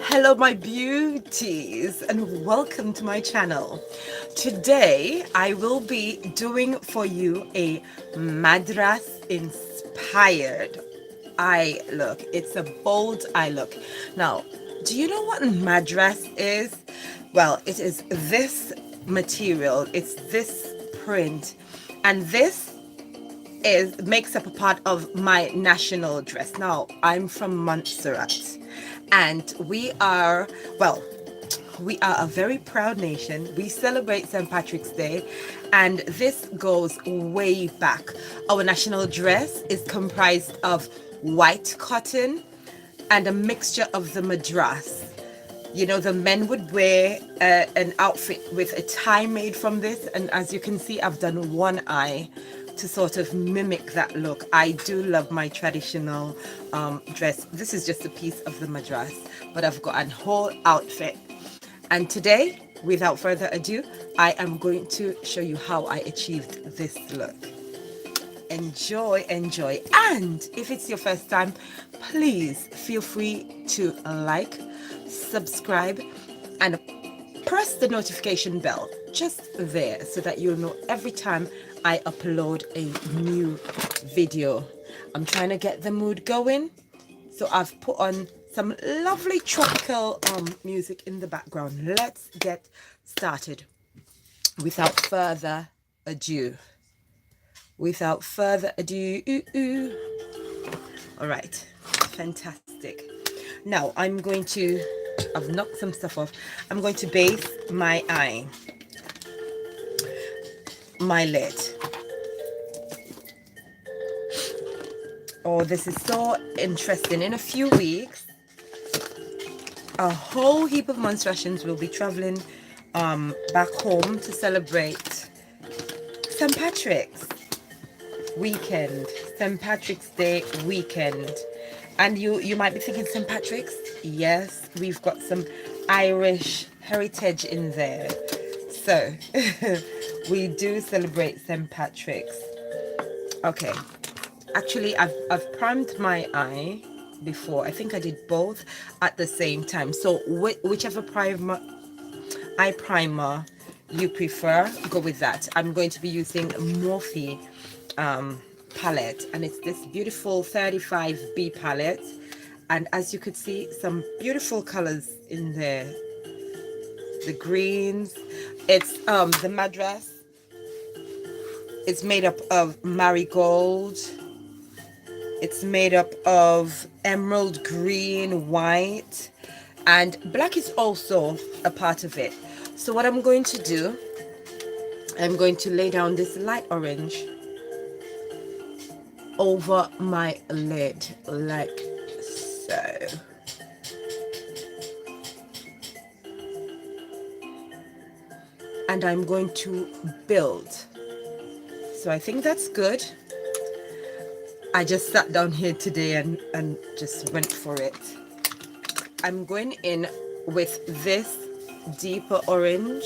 Hello my beauties and welcome to my channel. Today I will be doing for you a Madras inspired eye look. It's a bold eye look. Now, do you know what Madras is? Well, it is this material, it's this print, and this is makes up a part of my national dress. Now, I'm from Montserrat, and we are a very proud nation. We celebrate St. Patrick's Day, and this goes way back. Our national dress is comprised of white cotton and a mixture of the madras. You know, the men would wear an outfit with a tie made from this, and as you can see, I've done one eye to sort of mimic that look. I do love my traditional dress. This is just a piece of the madras, but I've got a whole outfit. And today, without further ado, I am going to show you how I achieved this look. Enjoy, enjoy. And if it's your first time, please feel free to like, subscribe, and press the notification bell just there so that you'll know every time I upload a new video. I'm trying to get the mood going, so I've put on some lovely tropical music in the background. Let's get started without further ado. Without further ado, all right, fantastic. Now I've knocked some stuff off. I'm going to base my eye, my lid. Oh, this is so interesting. In a few weeks, a whole heap of Montserratians will be traveling back home to celebrate St. Patrick's weekend, St. Patrick's Day weekend. And you might be thinking, St. Patrick's? Yes, we've got some Irish heritage in there. So we do celebrate St. Patrick's. Okay, actually I've primed my eye before. I think I did both at the same time. So whichever eye primer you prefer, go with that. I'm going to be using Morphe palette, and it's this beautiful 35B palette, and as you could see, some beautiful colors in there. The greens, it's the Madras, it's made up of marigold, it's made up of emerald green, white, and black is also a part of it. So what I'm going to do, I'm going to lay down this light orange over my lid like so. And I'm going to build. So I think that's good. I just sat down here today and just went for it. I'm going in with this deeper orange.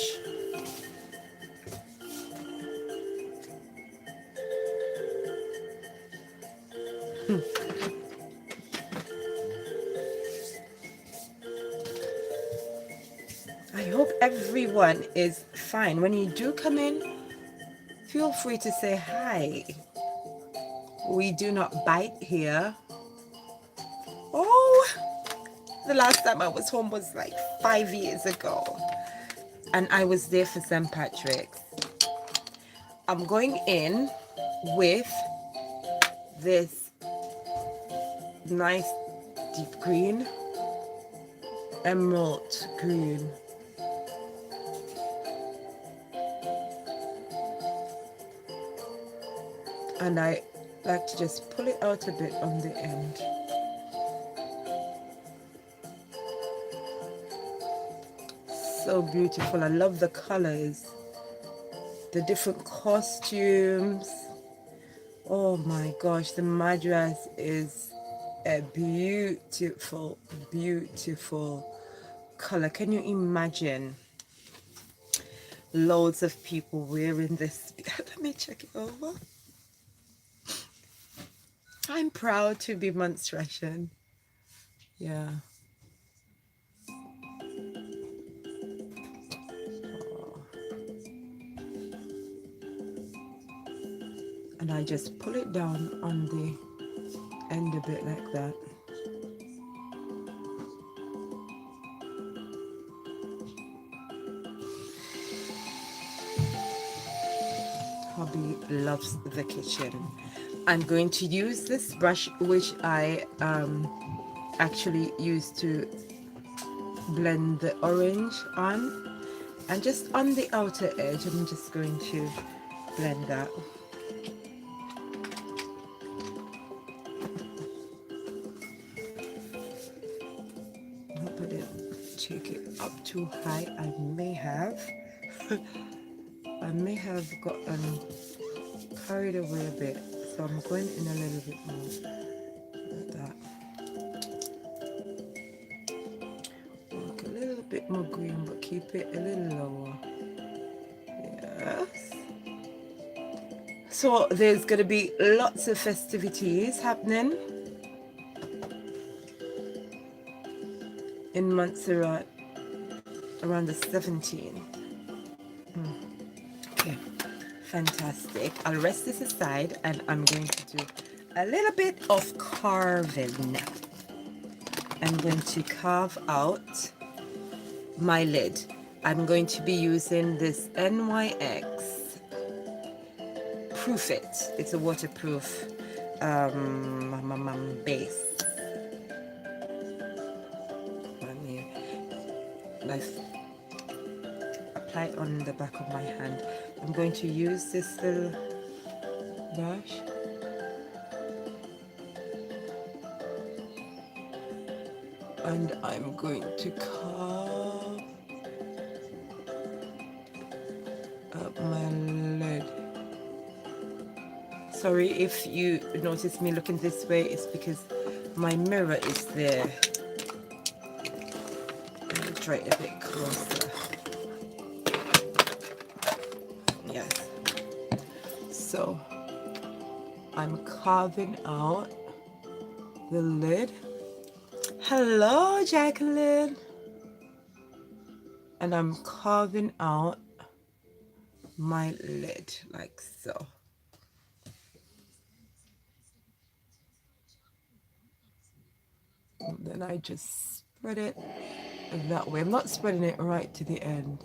I hope everyone is fine. When you do come in, feel free to say hi. We do not bite here. Oh, the last time I was home was like 5 years ago, and I was there for St. Patrick's. I'm going in with this nice deep green, emerald green. And I like to just pull it out a bit on the end. So beautiful. I love the colors, the different costumes. Oh my gosh, the Madras is a beautiful, beautiful color. Can you imagine loads of people wearing this? Let me check it over. I'm proud to be Montserratian. Yeah. I just pull it down on the end a bit like that. Hubby loves the kitchen. I'm going to use this brush, which I actually used to blend the orange on, and just on the outer edge I'm just going to blend that. I hope I didn't take it up too high. I may have gotten carried away a bit, so I'm going in a little bit more like that. Look a little bit more green, but keep it a little lower. Yes. So there's going to be lots of festivities happening in Montserrat around the 17th. Okay, fantastic. I'll rest this aside and I'm going to do a little bit of carving. I'm going to carve out my lid. I'm going to be using this NYX Proof It. It's a waterproof base. Let's apply it on the back of my hand. I'm going to use this little brush and I'm going to carve up my lid. Sorry if you notice me looking this way, it's because my mirror is there. Let me try it a bit closer. Yes. So I'm carving out the lid. Hello, Jacqueline. And I'm carving out my lid like so. And then I just spread it that way. I'm not spreading it right to the end,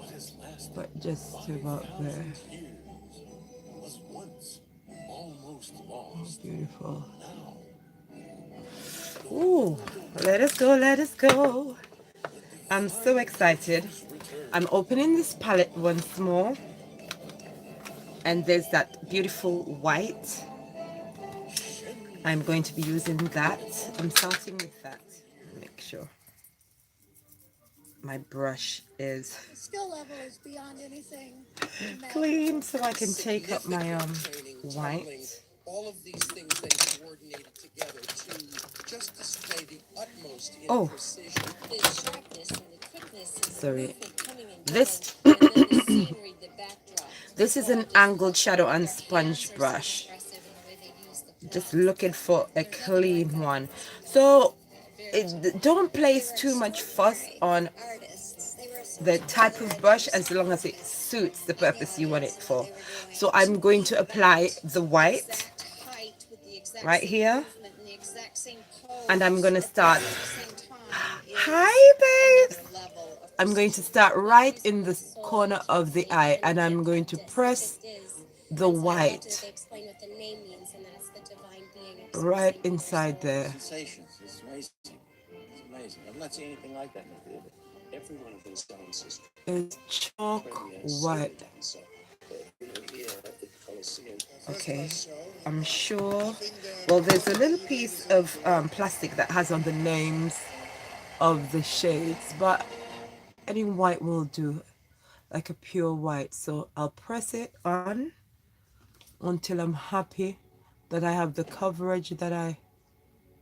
but just about there. Oh, beautiful. Ooh, let us go, let us go. I'm so excited. I'm opening this palette once more, and there's that beautiful white. I'm going to be using that. I'm starting with that. Make sure my brush is skill level is beyond anything clean, so I can take up my white. all of these things they coordinated together to just display the utmost Oh, precision. The sharpness and the quickness of sorry. coming in This and then the scenery, the backdrop. this is an angled shadow and sponge brush. Just looking for a clean one. So don't place too much fuss on the type of brush as long as it suits the purpose you want it for. So I'm going to apply the white right here, and I'm going to start. Hi, babes. I'm going to start right in the corner of the eye, and I'm going to press the white right inside there. It's amazing. It's amazing. I've not seen anything like that in the theater. Every one of those stones is It's chalk white. Okay, I'm sure. Well, there's a little piece of plastic that has on the names of the shades, but any white will do, like a pure white. So I'll press it on until I'm happy that I have the coverage that I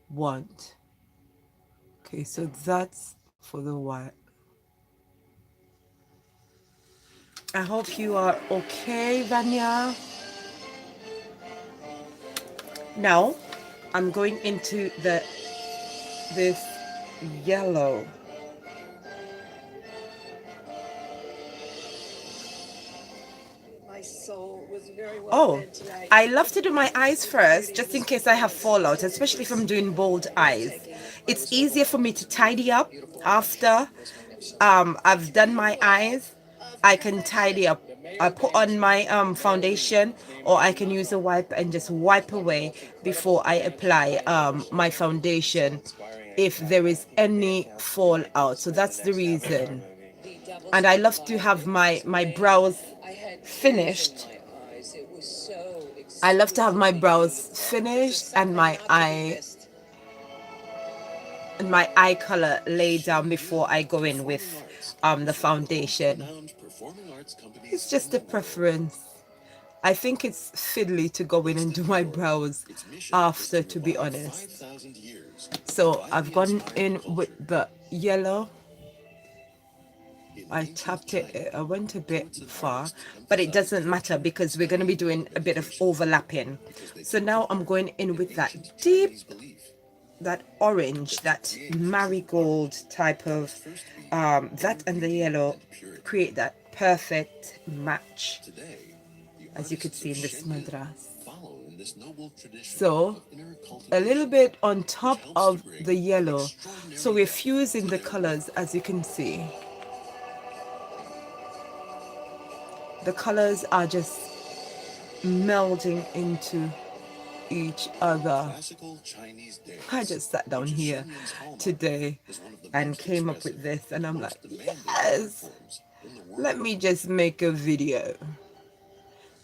want. Okay, so that's for the white. I hope you are okay, Vanya. Now I'm going into this yellow. my soul Oh, I love to do my eyes first, just in case I have fallout, especially if I'm doing bold eyes. It's easier for me to tidy up after I've done my eyes. I can tidy up. I put on my foundation, or I can use a wipe and just wipe away before I apply my foundation if there is any fallout. So that's the reason. And I love to have my brows finished. I love to have my brows finished and my eye color laid down before I go in with the foundation. It's just a preference. I think it's fiddly to go in and do my brows after, to be honest. So I've gone in with the yellow. I tapped it, I went a bit far, but it doesn't matter because we're going to be doing a bit of overlapping. So now I'm going in with that deep, that orange, that marigold type of, that and the yellow create that perfect match, as you could see in this madras. So a little bit on top of the yellow, so we're fusing the colors, as you can see. The colors are just melding into each other. I just sat down here today and came up with this, and I'm like, yes, let me just make a video.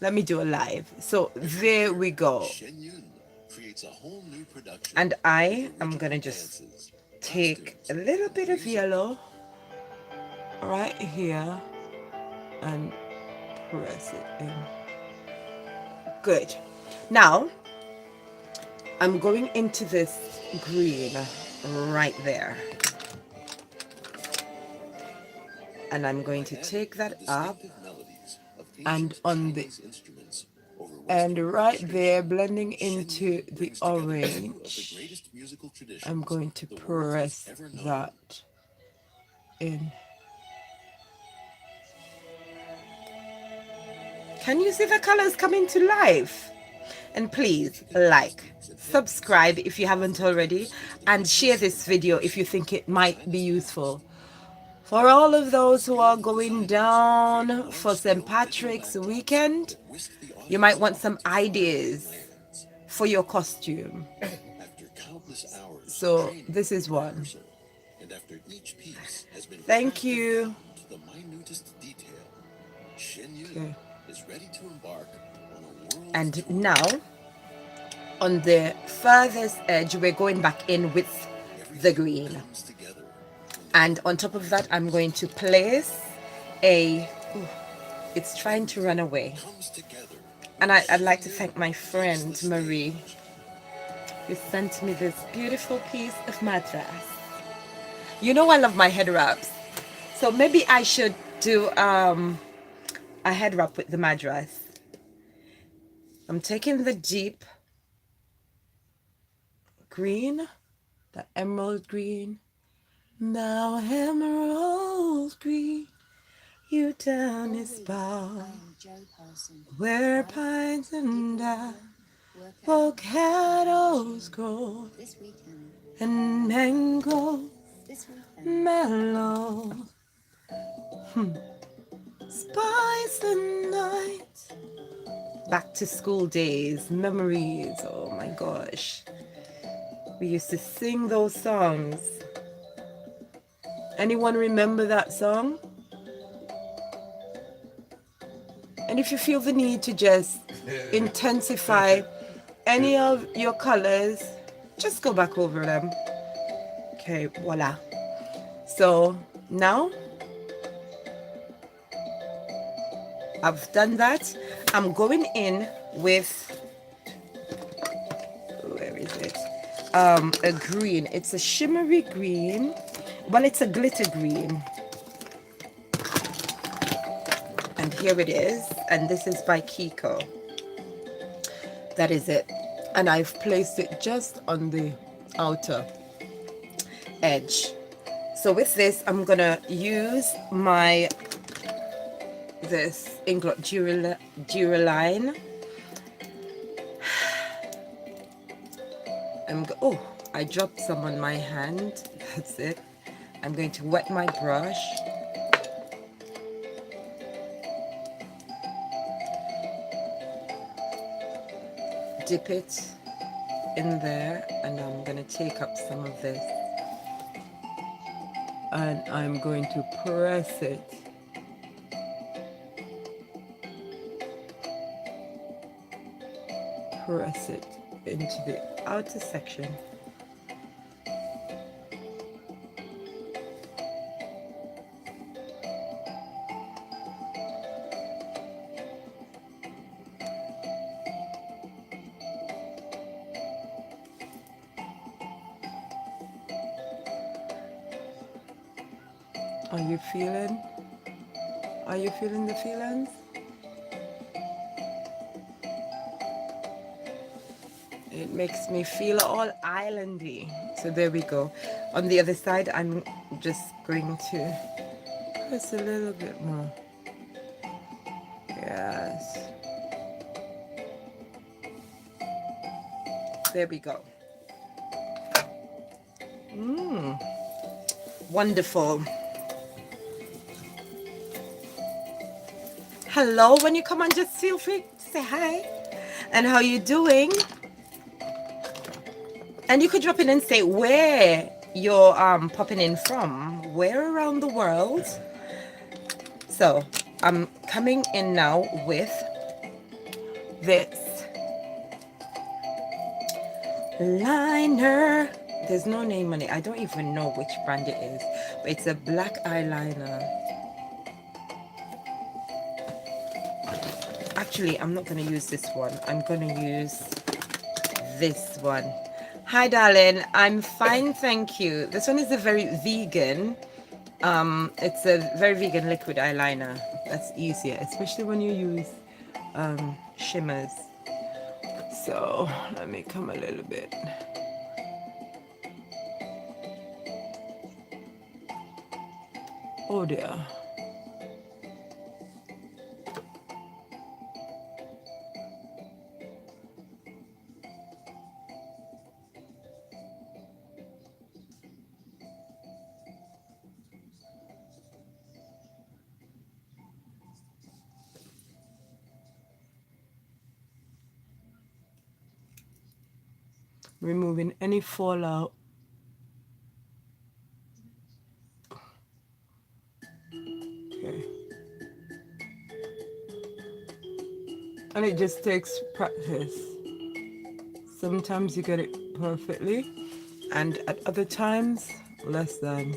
Let me do a live. So there we go. And I am going to just take a little bit of yellow right here and press it in. Good. Now I'm going into this green right there, and I'm going to take that up and on the and right there, blending into the orange, I'm going to press that in. Can you see the colors coming to life? And please like, subscribe if you haven't already, and share this video if you think it might be useful. For all of those who are going down for St. Patrick's weekend, you might want some ideas for your costume. So this is one. Thank you. Okay. And now, on the furthest edge, we're going back in with the green. And on top of that, I'm going to place a... Ooh, it's trying to run away. And I'd like to thank my friend Marie, who sent me this beautiful piece of madras. You know I love my head wraps. So maybe I should do a head wrap with the madras. I'm taking the deep green, the emerald green. Now emerald green, you down this bar, where pines and avocados grow, and mango mellow. Spice the night. Back to school days, memories. Oh my gosh, we used to sing those songs. Anyone remember that song? And if you feel the need to just intensify any of your colors, just go back over them. Okay, voila. So now I've done that. I'm going in with, where is it? A green. It's a shimmery green. Well, it's a glitter green. And here it is. And this is by Kiko. That is it. And I've placed it just on the outer edge. So with this, I'm gonna use my this Inglot Duraline. Oh, I dropped some on my hand. That's it. I'm going to wet my brush. Dip it in there, and I'm going to take up some of this. And I'm going to press it. Press it into the outer section. Are you feeling? Are you feeling the feelings? It makes me feel all islandy. So there we go. On the other side, I'm just going to press a little bit more. Yes. There we go. Wonderful. Hello, when you come on, just feel free to say hi. And how you doing? And you could drop in and say where you're popping in from. Where around the world? So I'm coming in now with this liner. There's no name on it. I don't even know which brand it is, but it's a black eyeliner. Actually, I'm not going to use this one. I'm going to use this one. Hi, darling. I'm fine, thank you. This one is a very vegan. It's a very vegan liquid eyeliner. That's easier, especially when you use shimmers. So let me come a little bit. Oh dear. Removing any fallout. Okay. And it just takes practice. Sometimes you get it perfectly, and at other times, less than.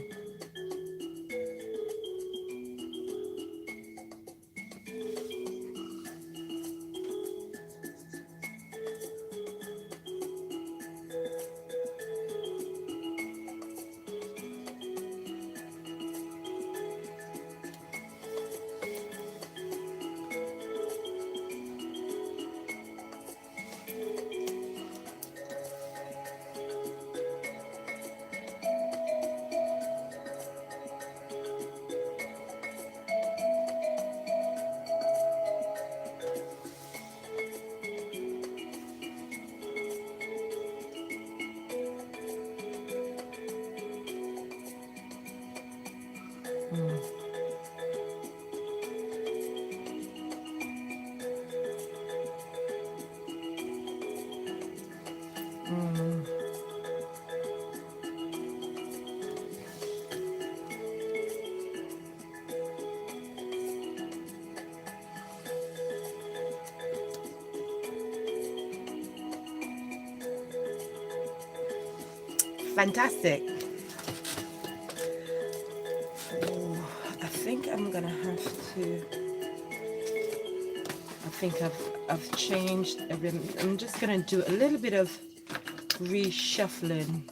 Fantastic. Oh, I think I'm gonna have to. I think I've changed everything. I'm just gonna do a little bit of reshuffling.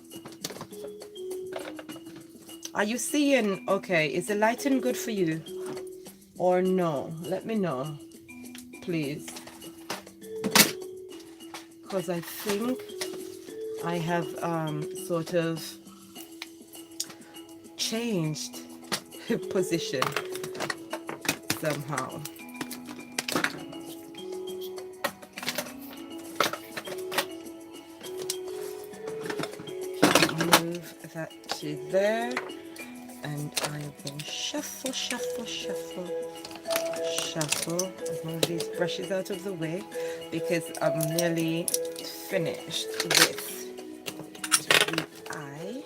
Are you seeing? Okay, is the lighting good for you, or no? Let me know, please, because I think I have sort of changed position. somehow. Move that to there, and I will shuffle, shuffle, shuffle, shuffle. Move these brushes out of the way because I'm nearly finished with the eye.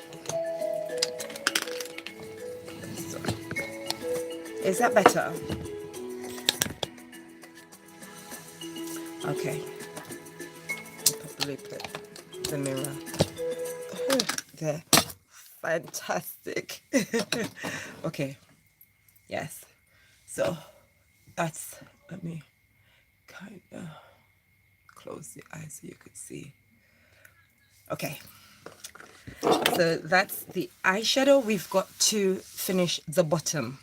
So, is that better? Okay. I'll probably put the mirror there. Fantastic. Okay. Yes. So that's, let me kind of close the eyes so you could see. Okay. So that's the eyeshadow. We've got to finish the bottom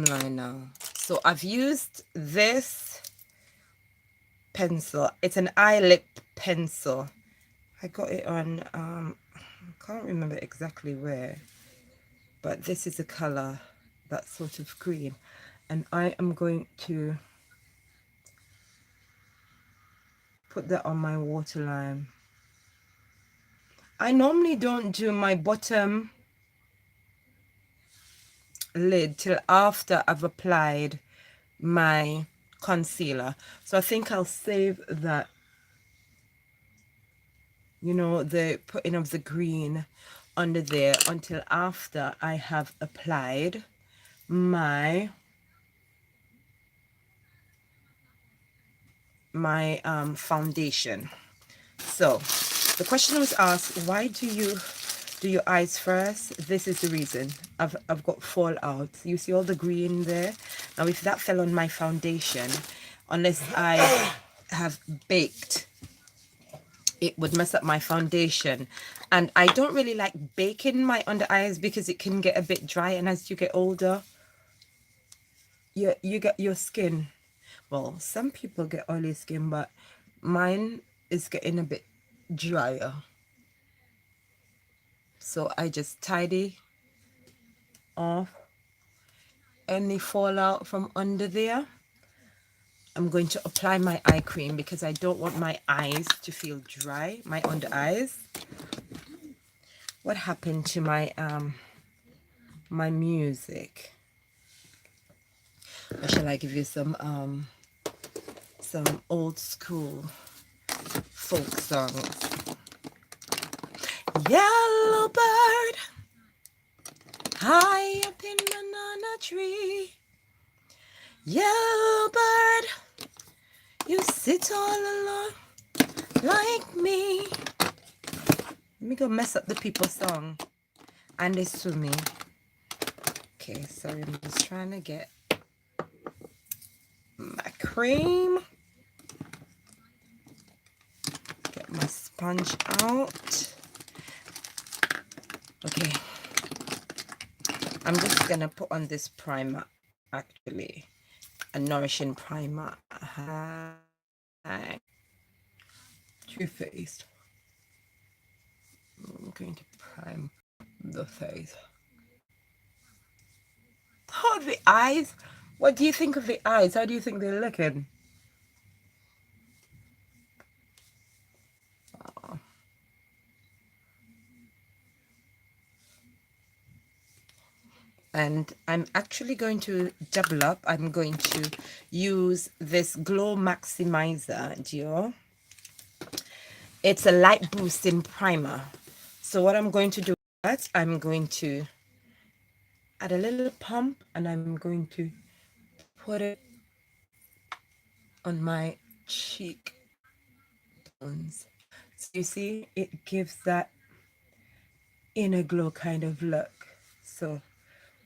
line now. So I've used this pencil. It's an Eyelook pencil. I got it on, I can't remember exactly where, but this is a color, that sort of green. And I am going to put that on my waterline. I normally don't do my bottom lid till after I've applied my concealer. So I think I'll save that, you know, the putting of the green under there until after I have applied my foundation. So the question was asked, why do you do your eyes first? This is the reason. I've got fallout. You see all the green there? Now if that fell on my foundation, unless I have baked, it would mess up my foundation. And I don't really like baking my under eyes because it can get a bit dry, and as you get older, you get your skin, well, some people get oily skin, but mine is getting a bit drier. So I just tidy off any fallout from under there. I'm going to apply my eye cream because I don't want my eyes to feel dry, my under eyes. What happened to my my music? Or shall I give you some old school folk songs? Yellow bird, high up in banana tree. Yellow bird, you sit all alone like me. Let me go mess up the people's song. And they sue me. Okay, sorry, I'm just trying to get my cream. Get my sponge out. Okay. I'm just gonna put on this primer, actually. A nourishing primer. Too Faced. I'm going to prime the face. Oh, the eyes. What do you think of the eyes? How do you think they're looking? Oh. And I'm actually going to double up. I'm going to use this Glow Maximizer Duo. It's a light boosting primer. So what I'm going to do is I'm going to add a little pump, and I'm going to put it on my cheek bones. So you see, it gives that inner glow kind of look. So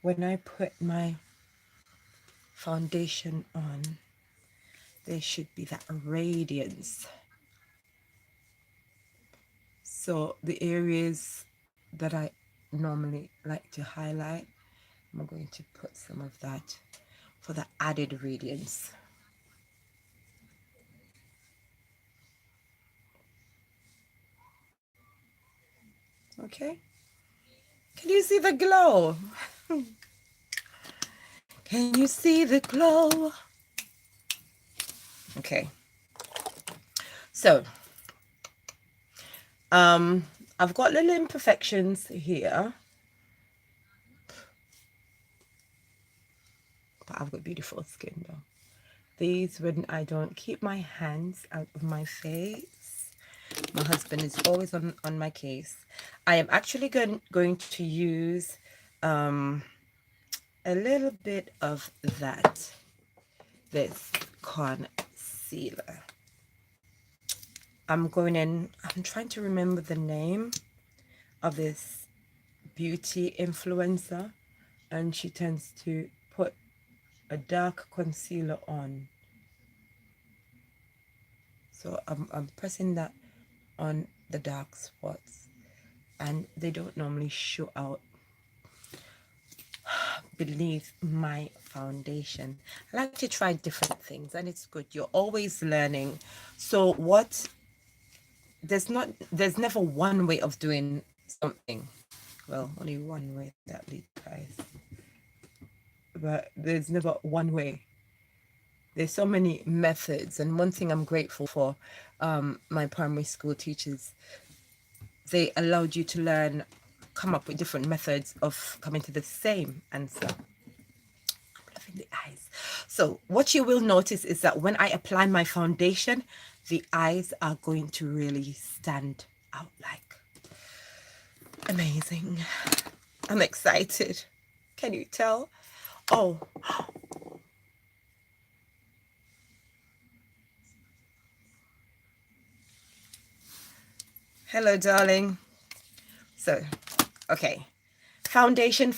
when I put my foundation on, there should be that radiance. So the areas that I normally like to highlight, I'm going to put some of that for the added radiance. Okay, can you see the glow? Can Can you see the glow? Okay. So, I've got little imperfections here, but I've got beautiful skin though. These, when I don't keep my hands out of my face, my husband is always on my case. I am actually going to use a little bit of this concealer. I'm trying to remember the name of this beauty influencer, and she tends to put a dark concealer on. So I'm pressing that on the dark spots, and they don't normally show out beneath my foundation. I like to try different things, and it's good. You're always learning. So there's never one way of doing something. Well, only one way that leads, guys. But there's never one way. There's so many methods, and one thing I'm grateful for, my primary school teachers, they allowed you to come up with different methods of coming to the same answer. I'm loving the eyes. So what you will notice is that when I apply my foundation, the eyes are going to really stand out like amazing. I'm excited. Can you tell? Oh. Hello, darling. So, okay. Foundation.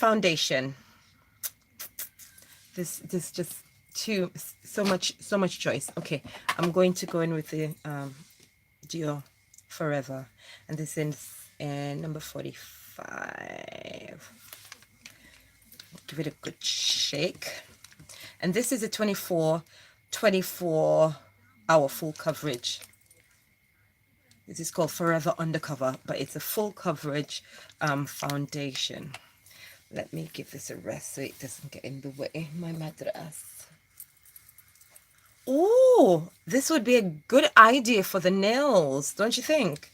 This just so much choice. Okay, I'm going to go in with the Dior Forever, and this is number 45. Give it a good shake, and this is a 24 hour full coverage. This is called Forever Undercover, but it's a full coverage foundation. Let me give this a rest so it doesn't get in the way. My madras. Oh, this would be a good idea for the nails, don't you think?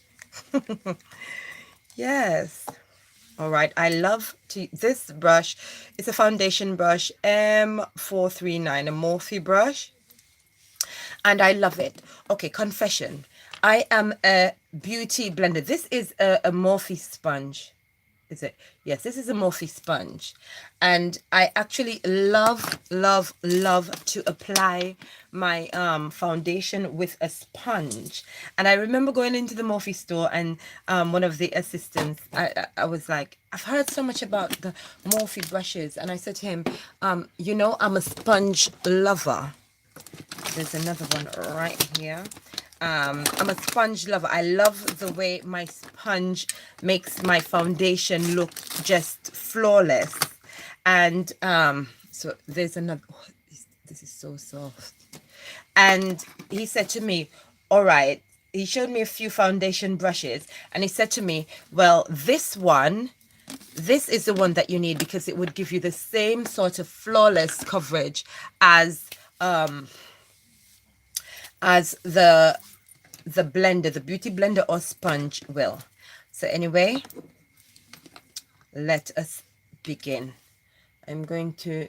Yes. All right. I love this brush. It's a foundation brush, M439, a Morphe brush. And I love it. Okay, confession. I am a beauty blender. This is a Morphe sponge. Is it? Yes, this is a Morphe sponge. And I actually love to apply my foundation with a sponge. And I remember going into the Morphe store, and one of the assistants, I was like, I've heard so much about the Morphe brushes. And I said to him, you know, I'm a sponge lover. There's another one right here. I'm a sponge lover. I love the way my sponge makes my foundation look just flawless. And so there's another. Oh, this is so soft. And he said to me, all right, he showed me a few foundation brushes, and he said to me, well, this is the one that you need, because it would give you the same sort of flawless coverage as the blender, the beauty blender or sponge will. So anyway, let us begin. I'm going to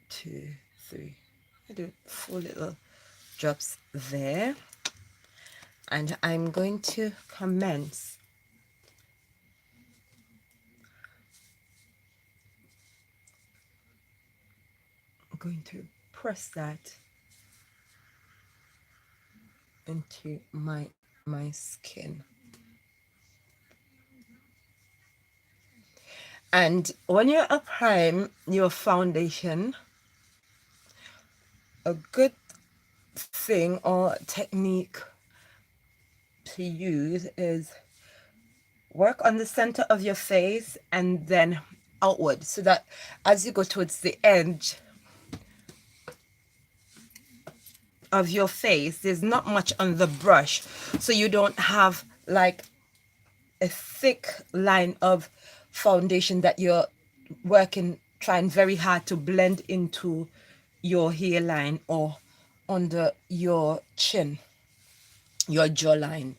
2, 3, I do 4 little drops there, and I'm going to commence. I'm going to press that into my skin. And when you're applying your foundation, a good thing or technique to use is work on the center of your face and then outward, so that as you go towards the edge of your face, there's not much on the brush, so you don't have like a thick line of foundation that you're working trying very hard to blend into your hairline or under your chin, your jawline,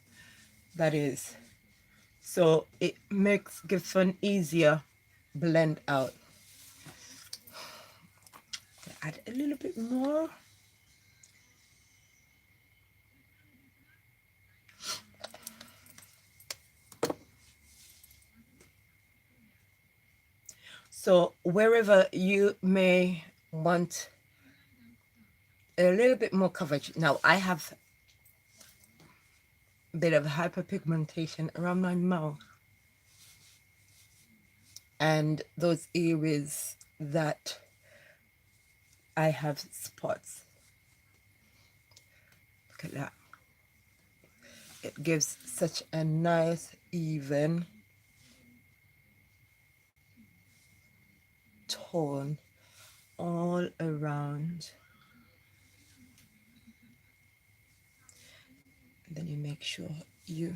that is. So it gives an easier blend out. Add a little bit more. So wherever you may want a little bit more coverage. Now I have a bit of hyperpigmentation around my mouth and those areas that I have spots. Look at that. It gives such a nice even tone all around. And then you make sure you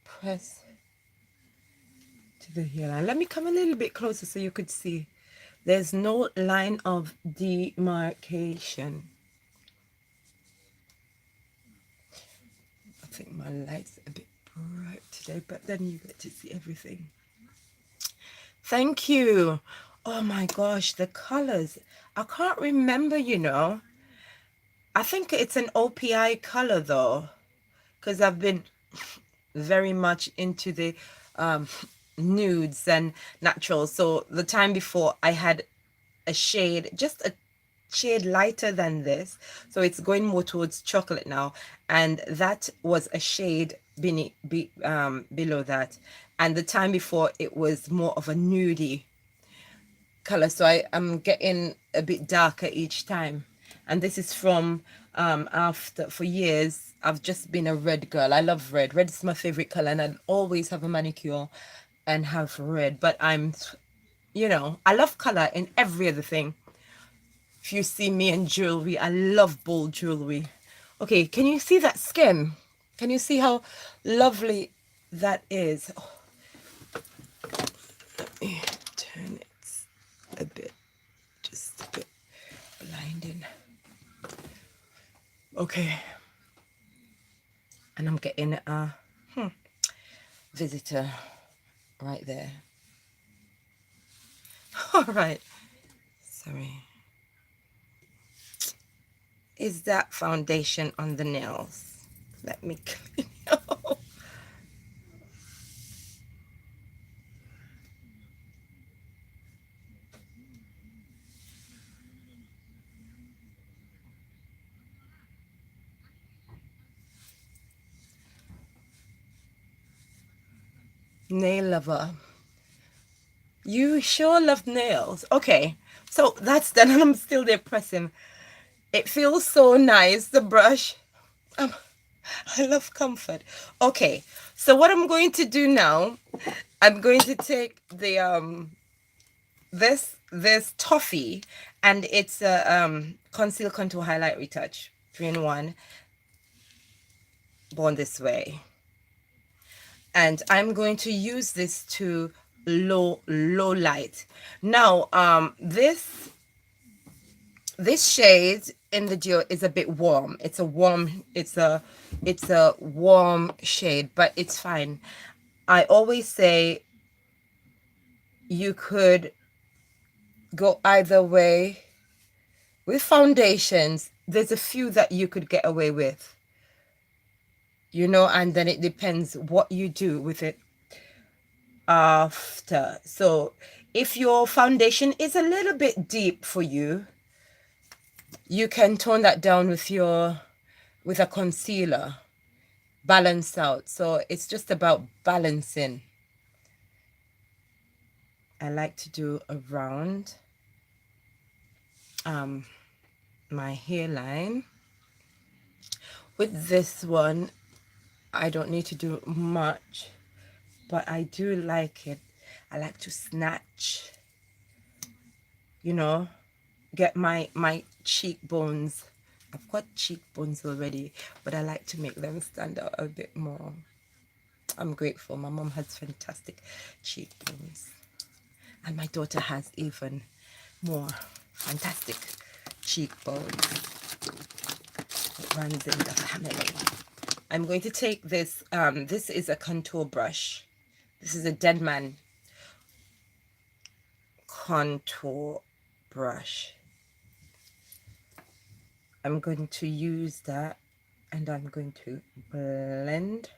press to the hairline. Let me come a little bit closer so you could see. There's no line of demarcation. I think my light's a bit bright today, but then you get to see everything. Thank you. Oh my gosh, the colors. I can't remember, you know. I think it's an OPI color though, because I've been very much into the nudes and naturals. So the time before I had a shade, just a shade lighter than this, so it's going more towards chocolate now, and that was a shade below that, and the time before it was more of a nudie color. So I am getting a bit darker each time, and this is from after, for years I've just been a red girl. I love red. Red is my favorite color, and I'd always have a manicure and have red. But I'm, you know, I love color in every other thing. If you see me in jewelry, I love bold jewelry. Okay, can you see that skin? Can you see how lovely that is? Oh, let me turn it a bit, just a bit blinding. Okay, and I'm getting a visitor right there. All right, sorry. Is that foundation on the nails? Let me clean it. Nail lover. You sure love nails. Okay, so that's done, and I'm still there pressing. It feels so nice, the brush. I love comfort. Okay, so what I'm going to do now, I'm going to take the this toffee, and it's a conceal, contour, highlight, retouch 3-in-1, Born This Way, and I'm going to use this to low light. Now this shade in the duo is a bit warm. It's a warm shade, but it's fine. I always say you could go either way with foundations. There's a few that you could get away with, you know, and then it depends what you do with it after. So if your foundation is a little bit deep for you, you can tone that down with a concealer, balance out. So it's just about balancing. I like to do around my hairline. With this one, I don't need to do much, but I do like it. I like to snatch, you know, get my cheekbones. I've got cheekbones already, but I like to make them stand out a bit more. I'm grateful. My mom has fantastic cheekbones. And my daughter has even more fantastic cheekbones. It runs in the family. I'm going to take this, this is a contour brush. This is a Dead Man contour brush. I'm going to use that and I'm going to blend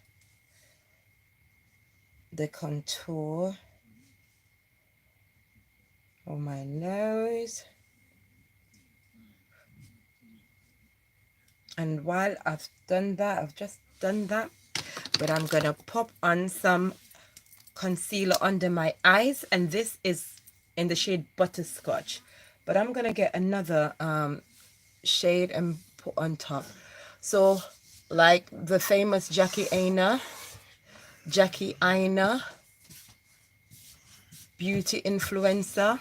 the contour on my nose. And while I've done that, I've just done that, but I'm gonna pop on some concealer under my eyes, and this is in the shade Butterscotch, but I'm gonna get another shade and put on top. So like the famous Jackie Aina beauty influencer,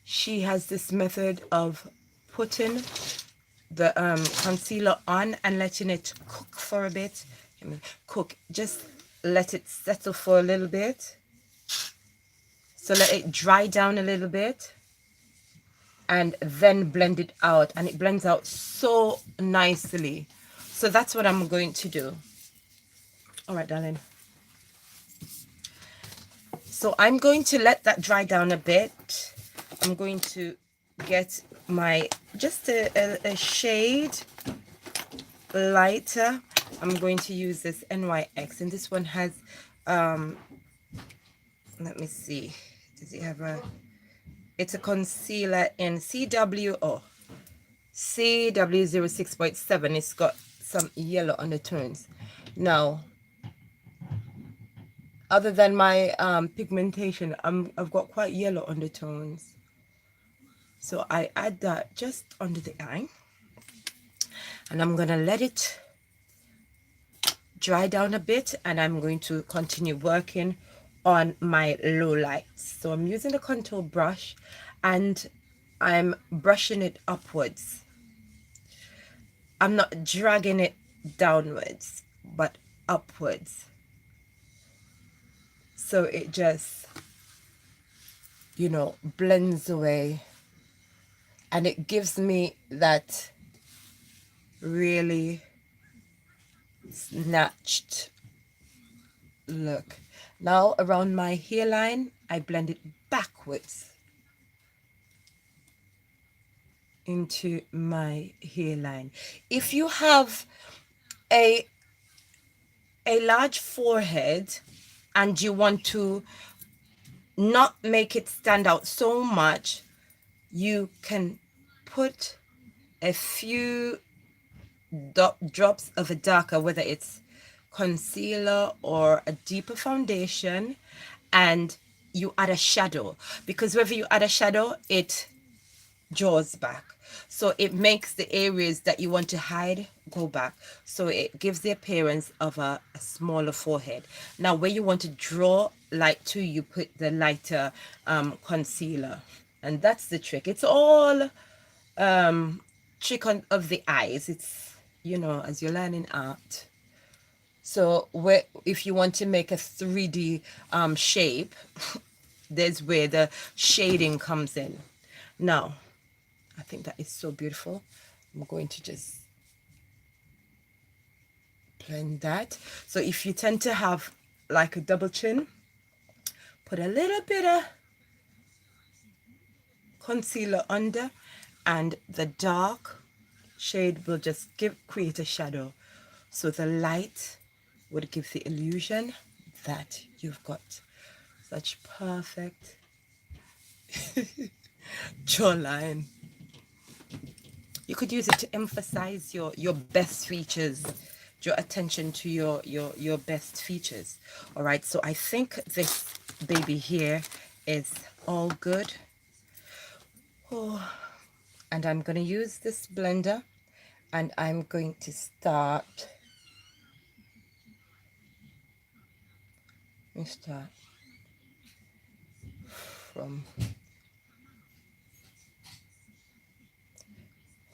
she has this method of putting the concealer on and letting it cook for a bit. Just let it settle for a little bit, so let it dry down a little bit and then blend it out, and it blends out so nicely. So that's what I'm going to do. All right, darling. So I'm going to let that dry down a bit. I'm going to get my just a shade lighter. I'm going to use this NYX, and this one has let me see, does it have a, it's a concealer in CW06.7. It's got some yellow undertones. Now, other than my pigmentation, I've got quite yellow undertones, so I add that just under the eye, and I'm gonna let it dry down a bit, and I'm going to continue working on my low lights. So I'm using the contour brush and I'm brushing it upwards. I'm not dragging it downwards, but upwards, so it just, you know, blends away, and it gives me that really snatched look. Now around my hairline, I blend it backwards into my hairline. If you have a large forehead and you want to not make it stand out so much, you can put a few drops of a darker, whether it's concealer or a deeper foundation, and you add a shadow, because whenever you add a shadow, it draws back, so it makes the areas that you want to hide go back, so it gives the appearance of a smaller forehead. Now where you want to draw light to, you put the lighter concealer, and that's the trick. It's all trick of the eyes. It's, you know, as you're learning art. So where, if you want to make a 3D shape, there's where the shading comes in. Now, I think that is so beautiful. I'm going to just blend that. So if you tend to have like a double chin, put a little bit of concealer under, and the dark shade will just create a shadow. So the light would give the illusion that you've got such perfect jawline. You could use it to emphasize your best features, draw attention to your best features. All right, so I think this baby here is all good. Oh, and I'm going to use this blender, and I'm going to start. Let me start from,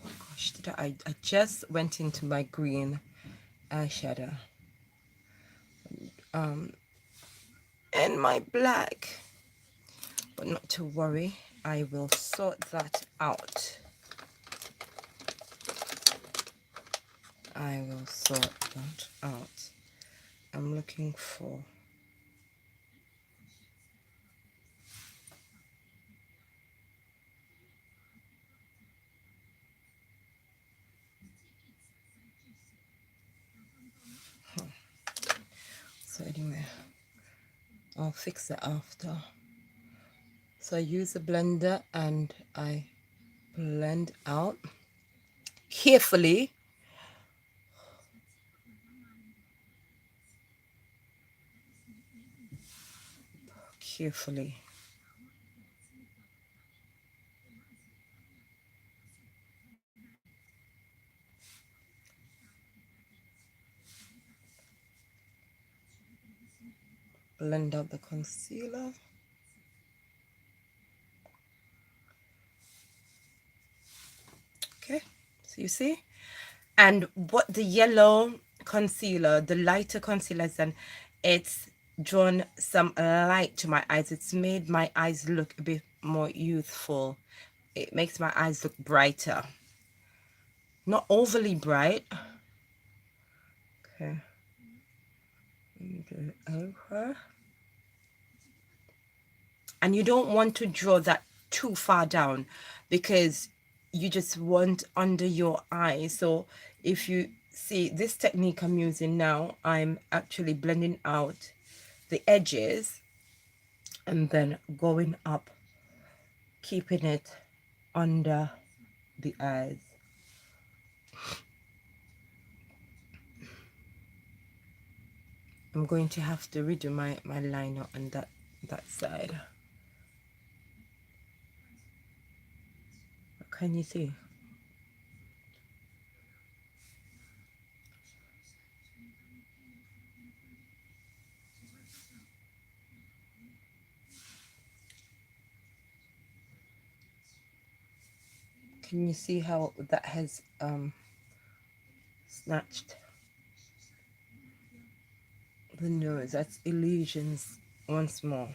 oh gosh, I just went into my green eyeshadow and my black. but not to worry, I will sort that out. I will sort that out. I'm looking for so anyway, I'll fix it after. So I use a blender and I blend out carefully. Carefully. Blend out the concealer. Okay, so you see? And what the yellow concealer, the lighter concealer has done, it's drawn some light to my eyes. It's made my eyes look a bit more youthful. It makes my eyes look brighter. Not overly bright. Okay. Over. And you don't want to draw that too far down because you just want under your eye. So if you see this technique I'm using now, I'm actually blending out the edges and then going up, keeping it under the eyes. I'm going to have to redo my liner on that side. What can you see? Can you see how that has snatched the nose? That's illusions once more.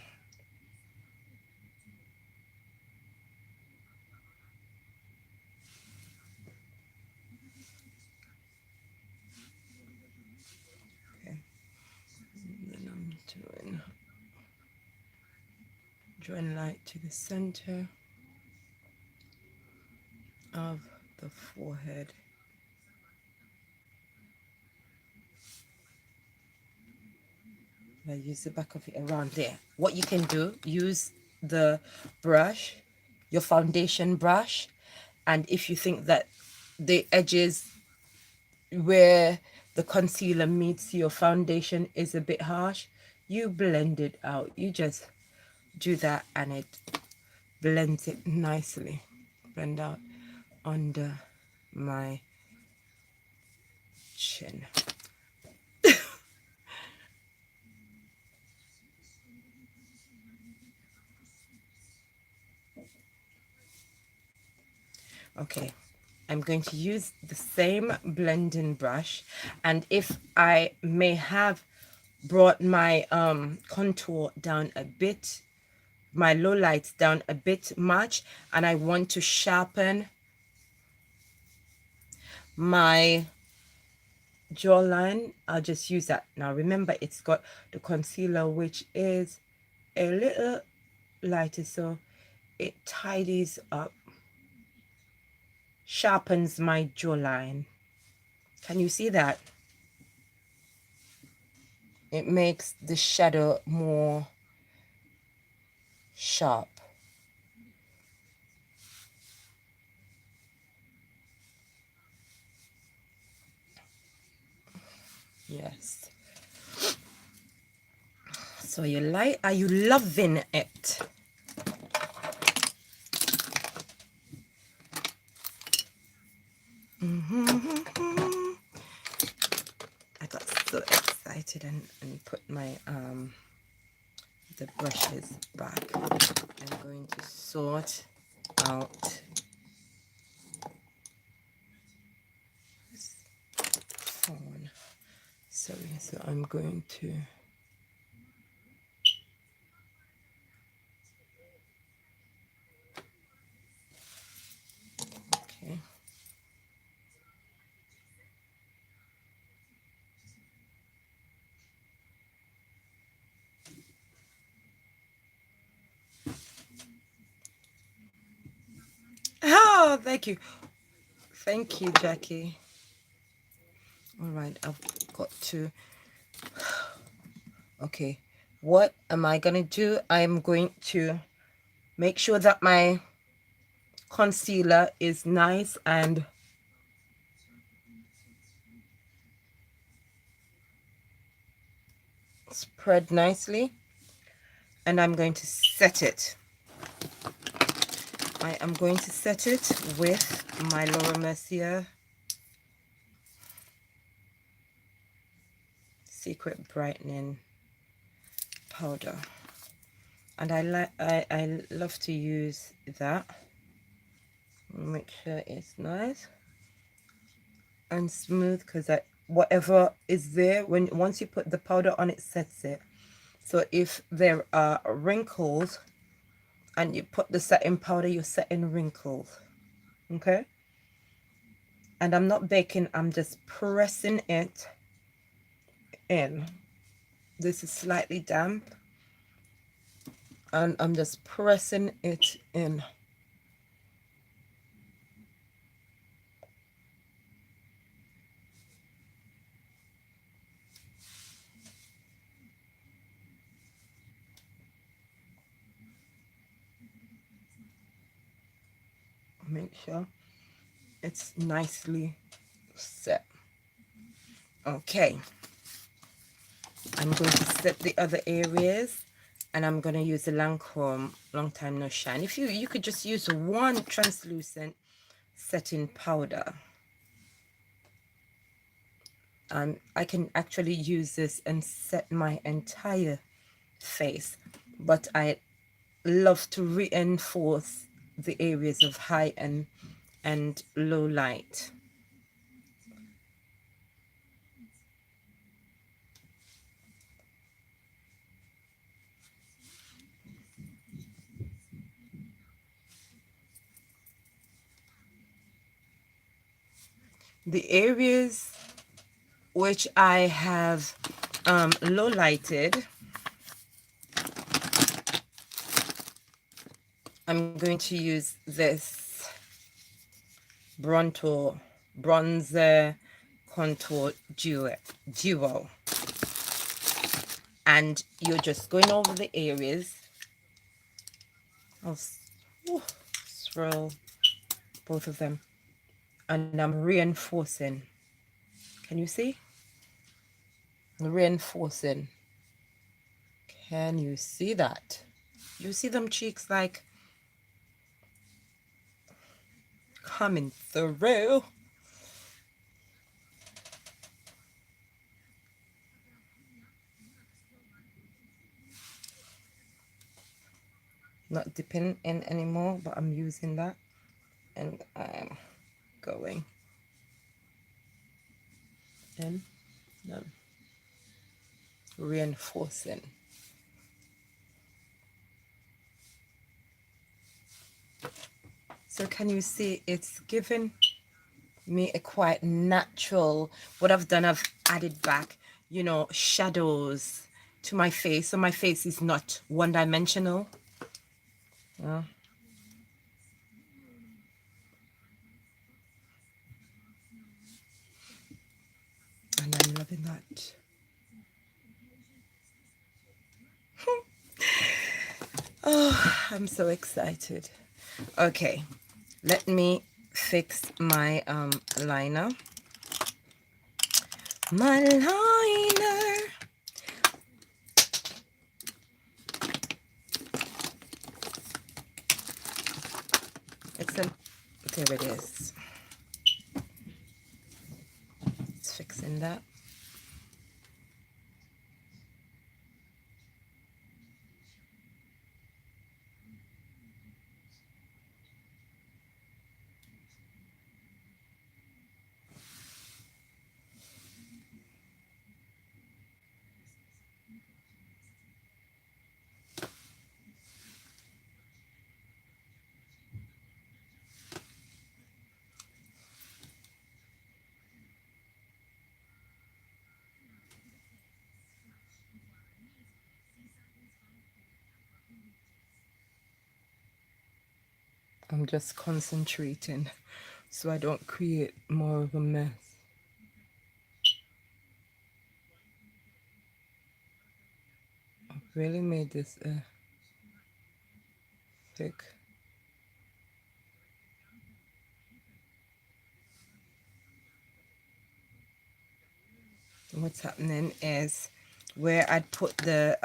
Okay. And then I'm drawing light to the center of the forehead. I use the back of it around there. What you can do, use the brush, your foundation brush, and if you think that the edges where the concealer meets your foundation is a bit harsh, you blend it out. You just do that and it blends it nicely. Blend out under my chin. Okay, I'm going to use the same blending brush, and if I may have brought my contour down a bit, my low lights down a bit much, and I want to sharpen my jawline, I'll just use that. Now remember, it's got the concealer which is a little lighter, so it tidies up, sharpens my jawline. Can you see that? It makes the shadow more sharp. Yes. So you like, are you loving it? I got so excited and put my the brushes back. I'm going to sort out this phone. Sorry, so I'm going to Oh, thank you. Thank you, Jackie. All right, I've got to... Okay, what am I going to do? I'm going to make sure that my concealer is nice and spread nicely. And I'm going to set it. I am going to set it with my Laura Mercier Secret Brightening Powder. And I love to use that. Make sure it's nice and smooth, because whatever is there, once you put the powder on, it sets it. So if there are wrinkles and you put the setting powder, you're setting wrinkles. Okay? And I'm not baking, I'm just pressing it in. This is slightly damp, and I'm just pressing it in. Make sure it's nicely set. Okay, I'm going to set the other areas, and I'm going to use the Lancome Long Time No Shine. If you could just use one translucent setting powder, and I can actually use this and set my entire face, but I love to reinforce the areas of high and low light. The areas which I have low lighted, I'm going to use this bronzer contour duo, and you're just going over the areas. I'll swirl both of them, and I'm reinforcing. Can you see? Reinforcing. Can you see that? You see them cheeks like coming through? Not dipping in anymore, but I'm using that, and I'm going in, reinforcing. So can you see it's giving me a quite natural... What I've done, I've added back, you know, shadows to my face, so my face is not one-dimensional. Yeah. And I'm loving that. Oh, I'm so excited. Okay, let me fix my liner. My liner. There it is. It's fixing that. I'm just concentrating so I don't create more of a mess. I've really made this thick. What's happening is where I'd put the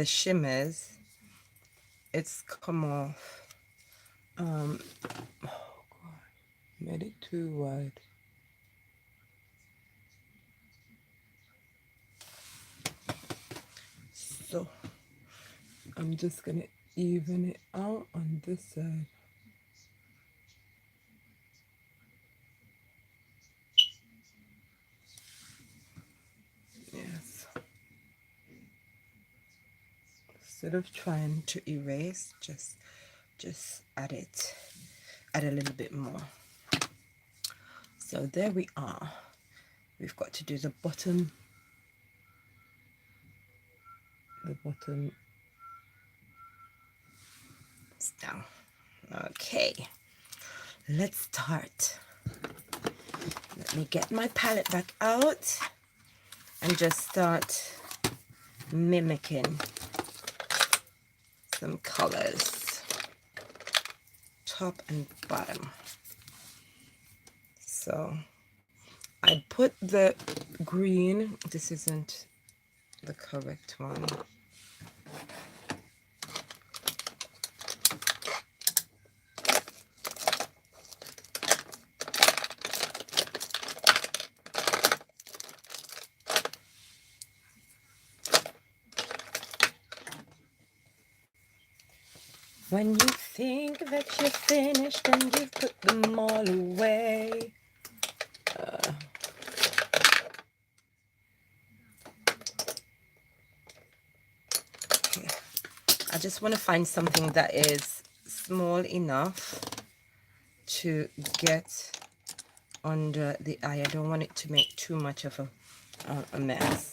shimmers, it's come off. Oh God, made it too wide. So I'm just gonna even it out on this side. Yes. Instead of trying to erase, just add a little bit more. So there we are. We've got to do the bottom down. Okay, let's start. Let me get my palette back out and just start mimicking some colors, top and bottom. So I put the green, this isn't the correct one. When you think that you're finished and you've put them all away. Okay. I just want to find something that is small enough to get under the eye. I don't want it to make too much of a mess.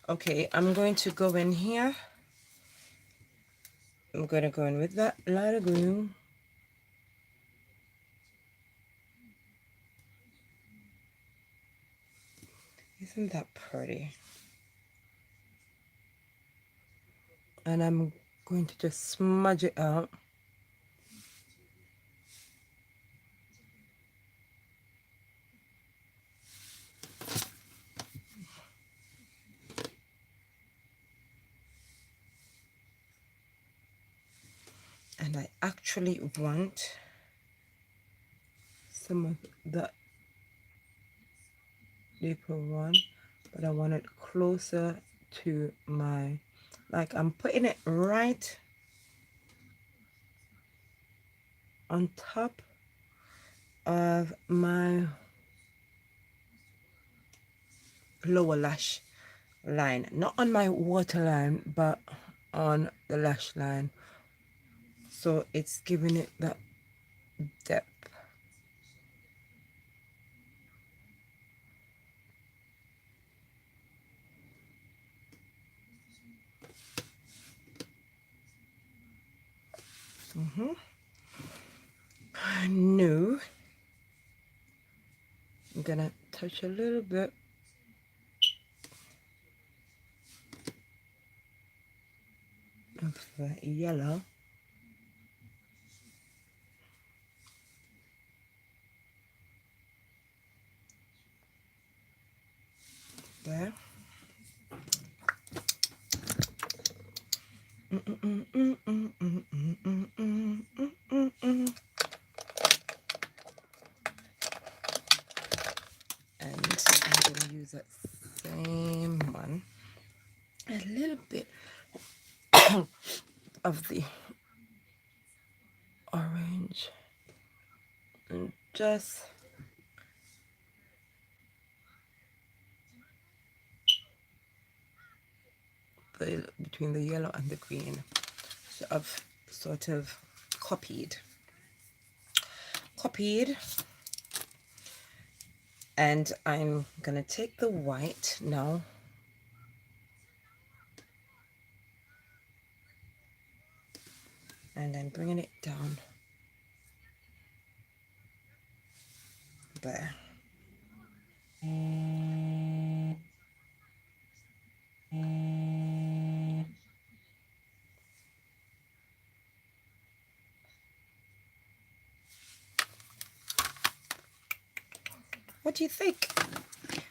Okay, I'm going to go in here. I'm going to go in with that lighter green. Isn't that pretty? And I'm going to just smudge it out. And I actually want some of that deeper one, but I want it closer to my, like I'm putting it right on top of my lower lash line, not on my waterline, but on the lash line, so it's giving it that depth. Now I'm gonna touch a little bit of the yellow. There. And I'm going to use that same one, a little bit of the orange, and just between the yellow and the green. So I've sort of copied, and I'm gonna take the white now and then bringing it down there. What do you think?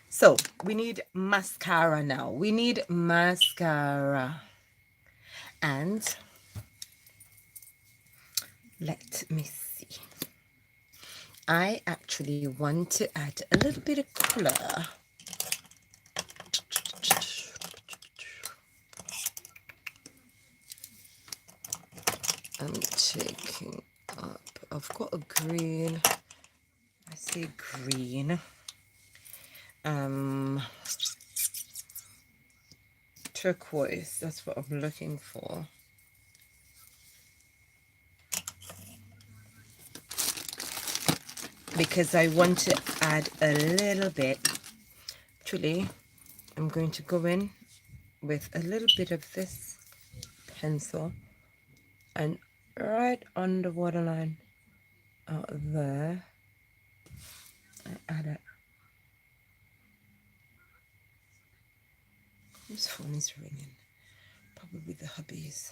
So we need mascara now. We need mascara. And let me see. I actually want to add a little bit of color. I'm taking up, I've got a green. I say green. Turquoise, that's what I'm looking for. Because I want to add a little bit. Actually, I'm going to go in with a little bit of this pencil and right on the waterline out there, I add it. Whose phone is ringing? Probably the hubby's.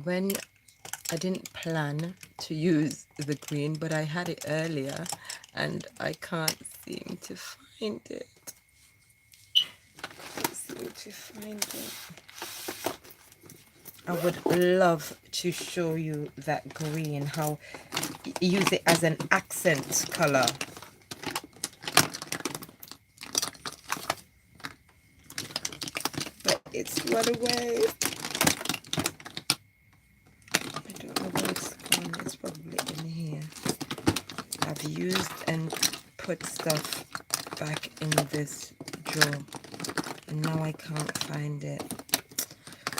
When I didn't plan to use the green, but I had it earlier and I can't seem to find it. I would love to show you that green, how use it as an accent color. But it's run away. I don't know where it's gone. It's probably in here. I've used and put stuff back in this drawer, and now I can't find it.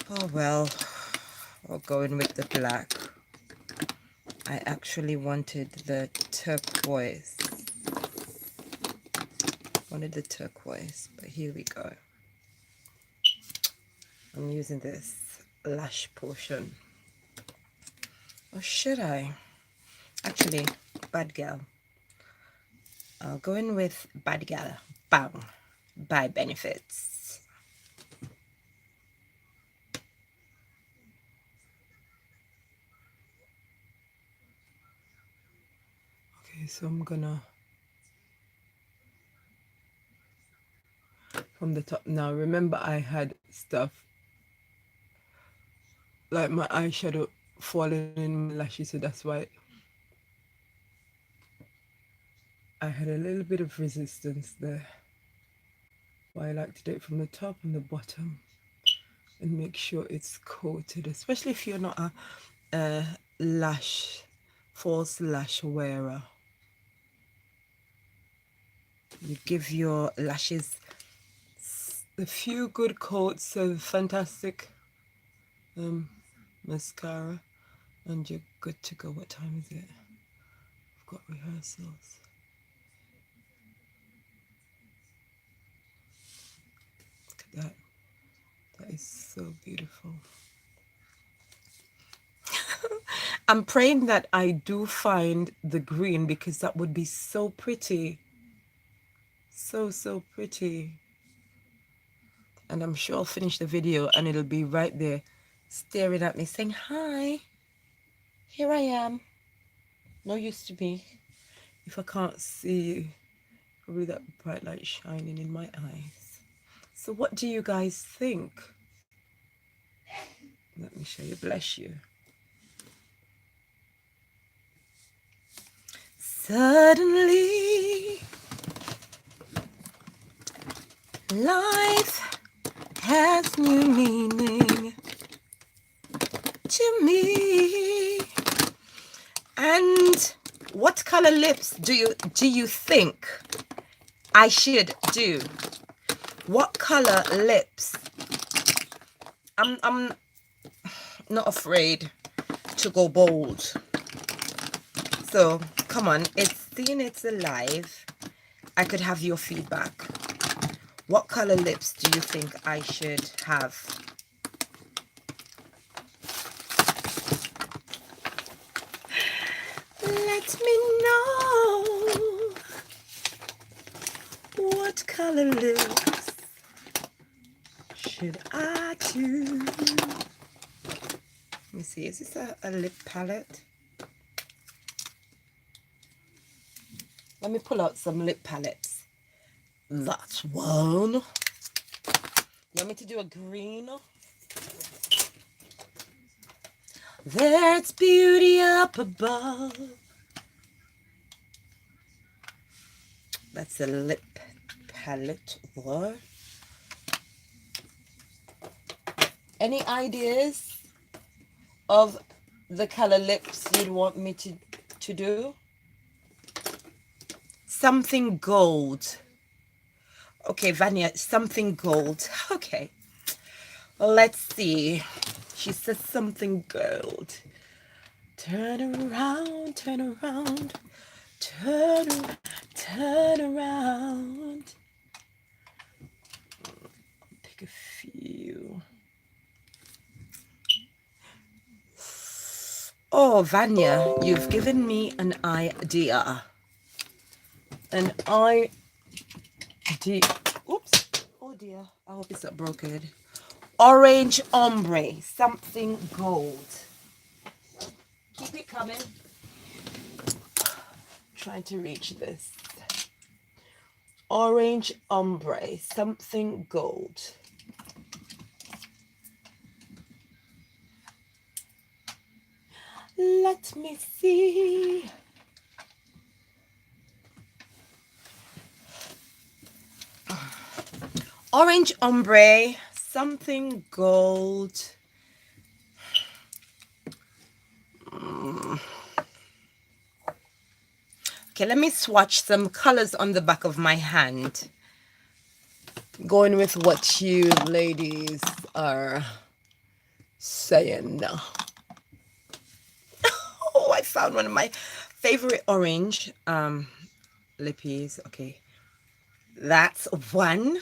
Oh well, I'll go in with the black. I actually wanted the turquoise. But here we go. I'm using this lash portion. Or should I? Actually, bad girl. I'll go in with bad girl. Bang. By Benefits. Okay, so I'm gonna from the top now. Remember, I had stuff like my eyeshadow falling in my lashes, so that's why I had a little bit of resistance there. Why I like to do it from the top and the bottom and make sure it's coated, especially if you're not a false lash wearer. You give your lashes a few good coats of fantastic mascara and you're good to go. What time is it? I've got rehearsals. Look at that. That is so beautiful. I'm praying that I do find the green, because that would be so pretty. So pretty. And I'm sure I'll finish the video and it'll be right there staring at me saying, hi, here I am. No use to me if I can't see you. Probably that bright light shining in my eyes. So what do you guys think? Let me show you. Bless you. Suddenly, life has new meaning to me. And what color lips do you think I should do? What color lips I'm not afraid to go bold. So come on, seeing it's alive. I could have your feedback. What color lips do you think I should have? Let me know what color lips should I do? Let me see, is this a lip palette? Let me pull out some lip palettes. That's one. You want me to do a green? There's beauty up above. That's a lip palette there. Any ideas of the color lips you'd want me to do? Something gold. Okay, Vanya, something gold. Okay. Let's see. She says something gold. Turn around, turn around, turn around. Pick a few. Oh, Vanya, you've given me an idea. An idea. Oops. Oh dear. I hope it's not broken. Orange ombre. Something gold. Keep it coming. Trying to reach this. Orange ombre. Something gold. Let me see. Orange ombre, something gold. Okay, let me swatch some colors on the back of my hand. Going with what you ladies are saying. Oh, I found one of my favorite orange lippies. Okay, that's one.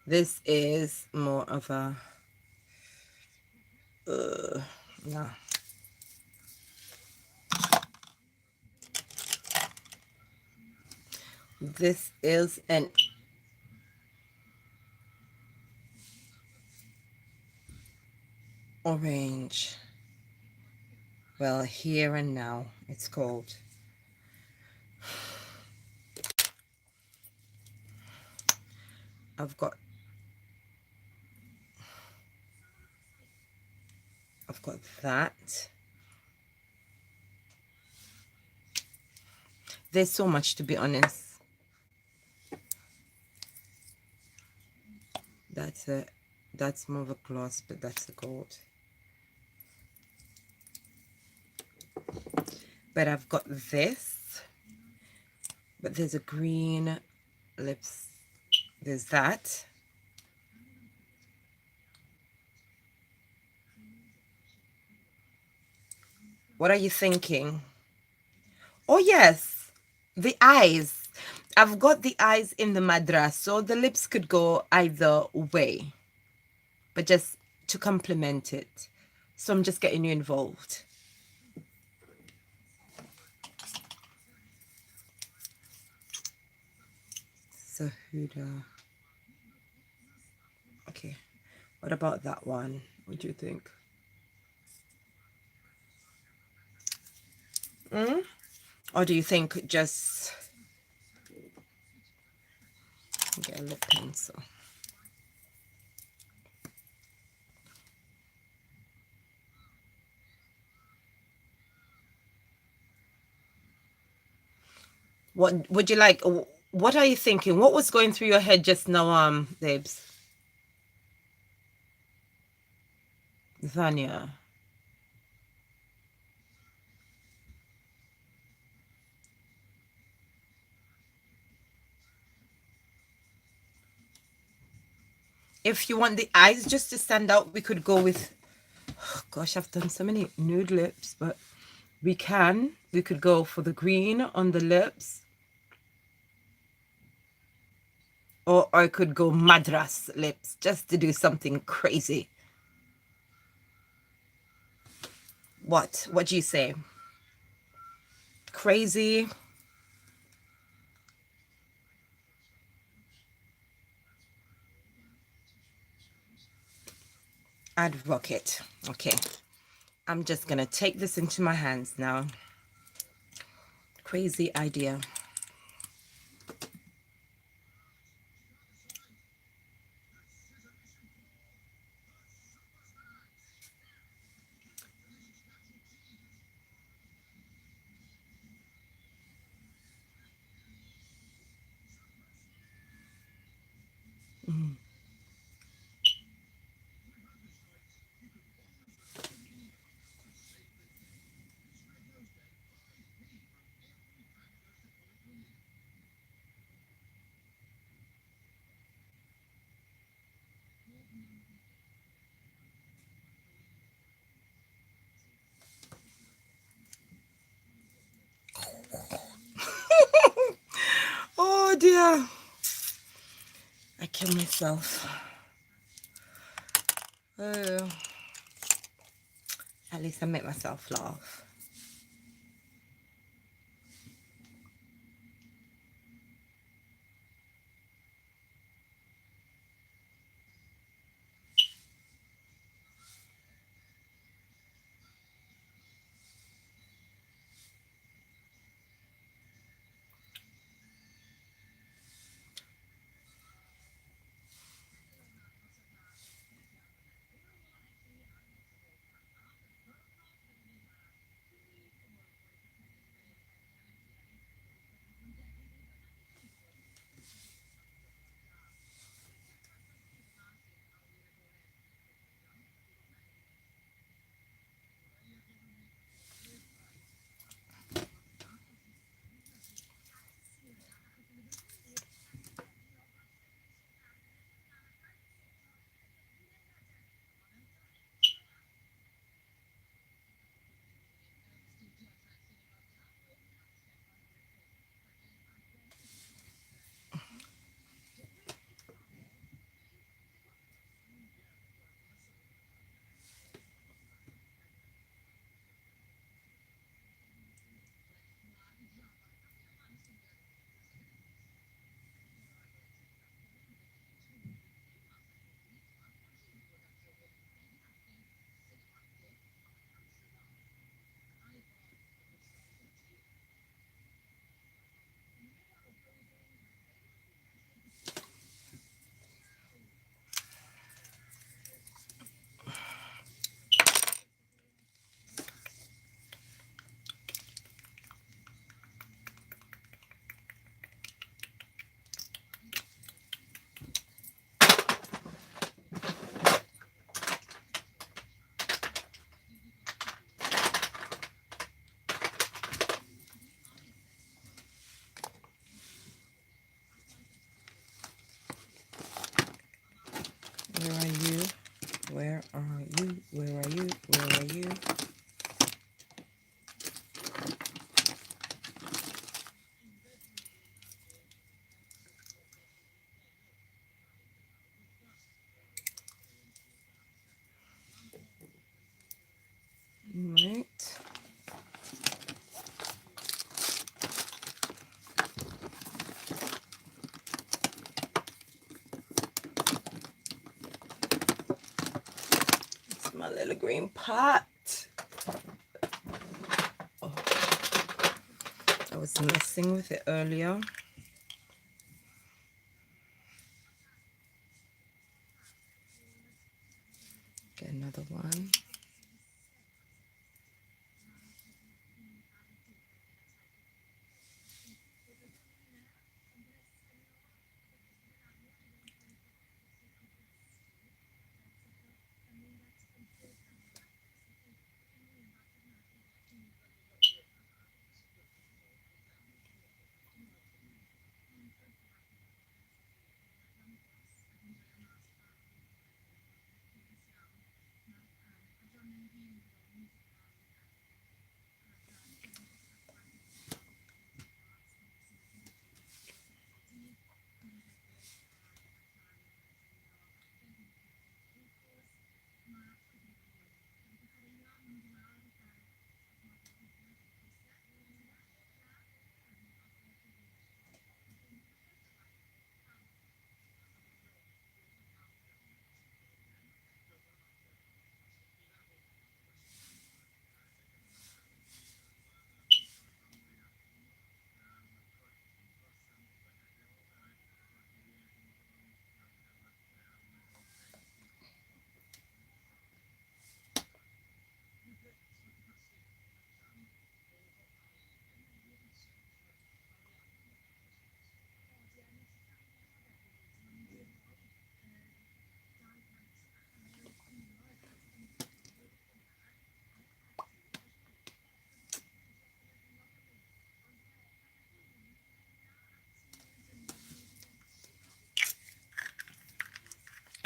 This is more of a no. This is an orange. Well, here and now it's called. I've got that. There's so much, to be honest. That's more of a gloss, but that's the gold. But I've got this. But there's a green lips. There's that. What are you thinking? Oh, yes. The eyes. I've got the eyes in the Madras, so the lips could go either way. But just to complement it. So I'm just getting you involved. So Huda. Okay. What about that one? What do you think? Or do you think just get a lip pencil? What would you like? What are you thinking? What was going through your head just now, babes? Vanya. If you want the eyes just to stand out, we could go with, oh gosh, I've done so many nude lips, but we could go for the green on the lips, or I could go Madras lips just to do something crazy. What do you say? Crazy? I'd rock it. Okay, I'm just gonna take this into my hands now. Crazy idea. Oh dear, I killed myself. Oh, at least I make myself laugh. Where are you? Where are you? Where are you? Where are you? Right. It's my little green pot. Oh, I was messing with it earlier. Get another one.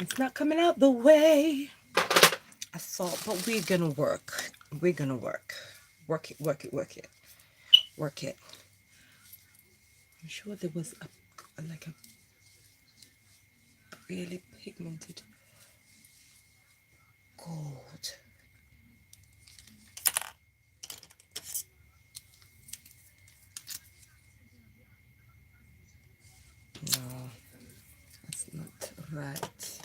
It's not coming out the way I thought, but we're gonna work. We're gonna work. Work it, work it, work it. Work it. I'm sure there was like a really pigmented gold. No, that's not right.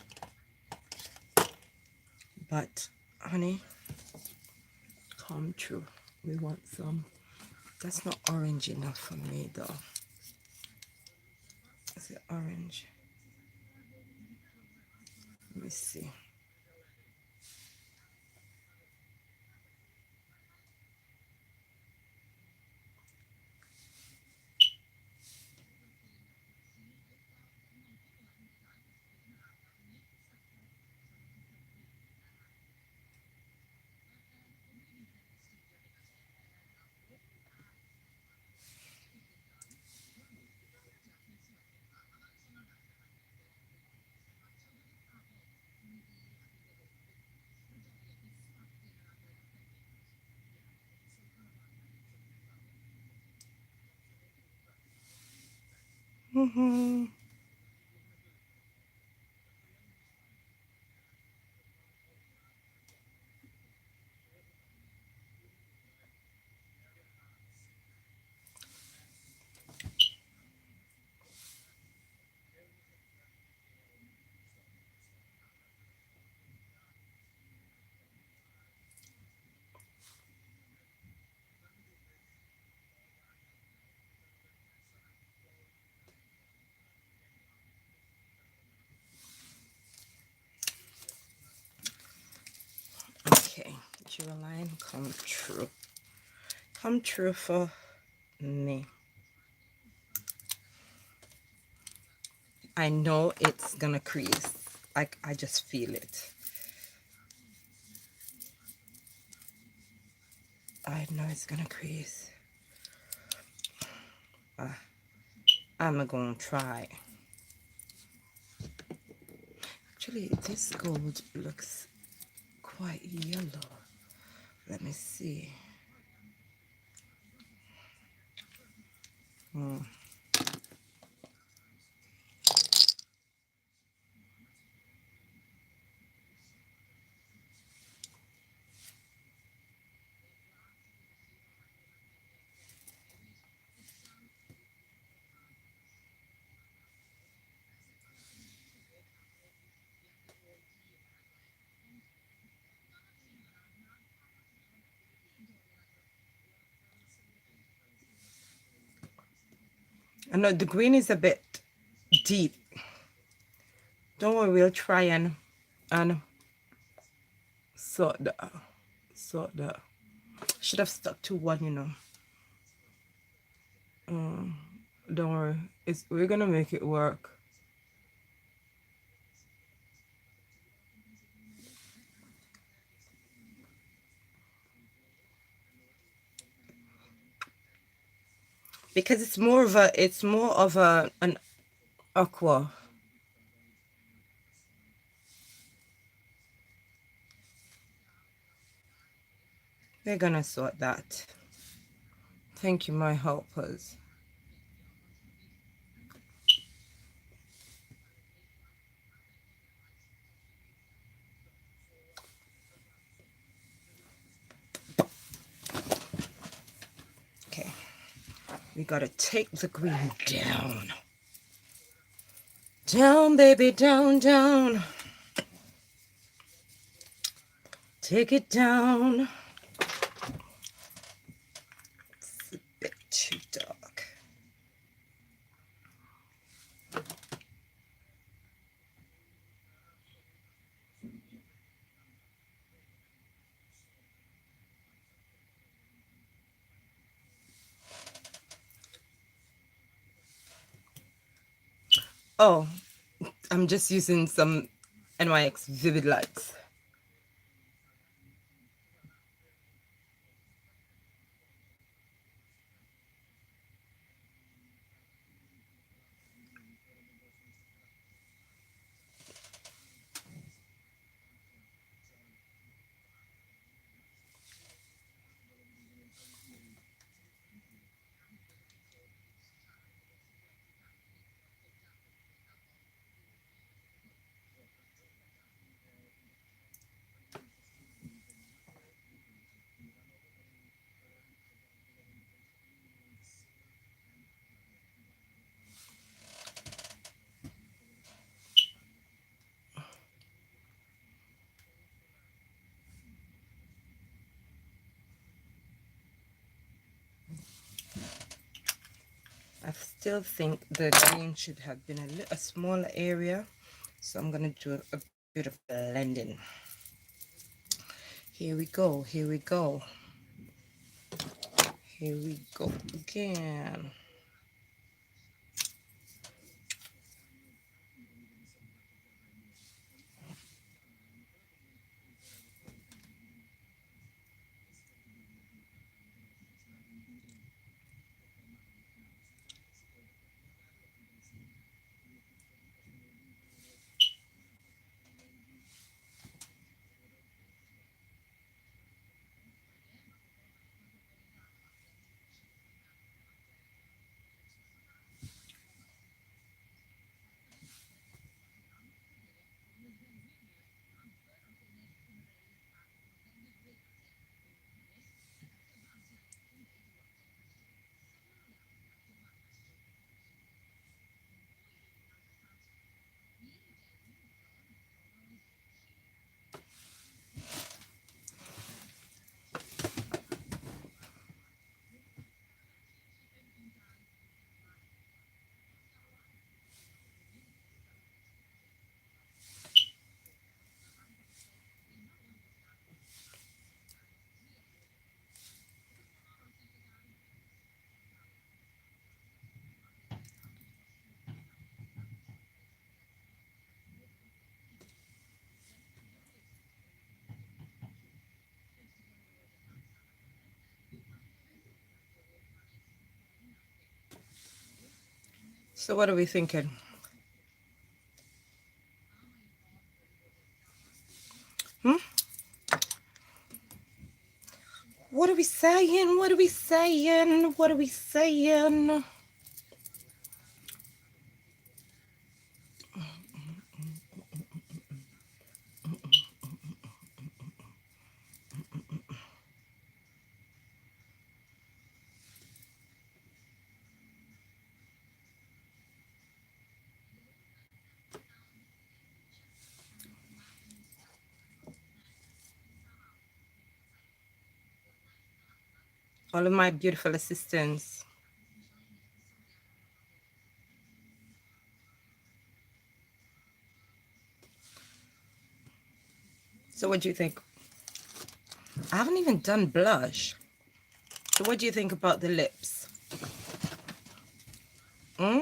But honey, come true. We want some. That's not orange enough for me though. Is it orange? Let me see. Mm-hmm. Okay, Jewelline, come true. Come true for me. I know it's gonna crease. I just feel it. I know it's gonna crease. I'm gonna try. Actually, this gold looks quite yellow. Let me see. I know the green is a bit deep. Don't worry, we'll try and sort that. Should have stuck to one, you know. Don't worry, we're gonna make it work. Because it's more of an aqua. We're gonna sort that. Thank you, my helpers. Okay, we gotta take the green down. Down, baby, down, down. Take it down. It's a bit too dark. Oh, I'm just using some NYX Vivid Lights. I still think the green should have been a smaller area, so I'm going to do a bit of blending. Here we go, here we go. Here we go again. So what are we thinking? What are we saying? What are we saying? What are we saying? All of my beautiful assistants. So what do you think? I haven't even done blush. So what do you think about the lips? Hmm?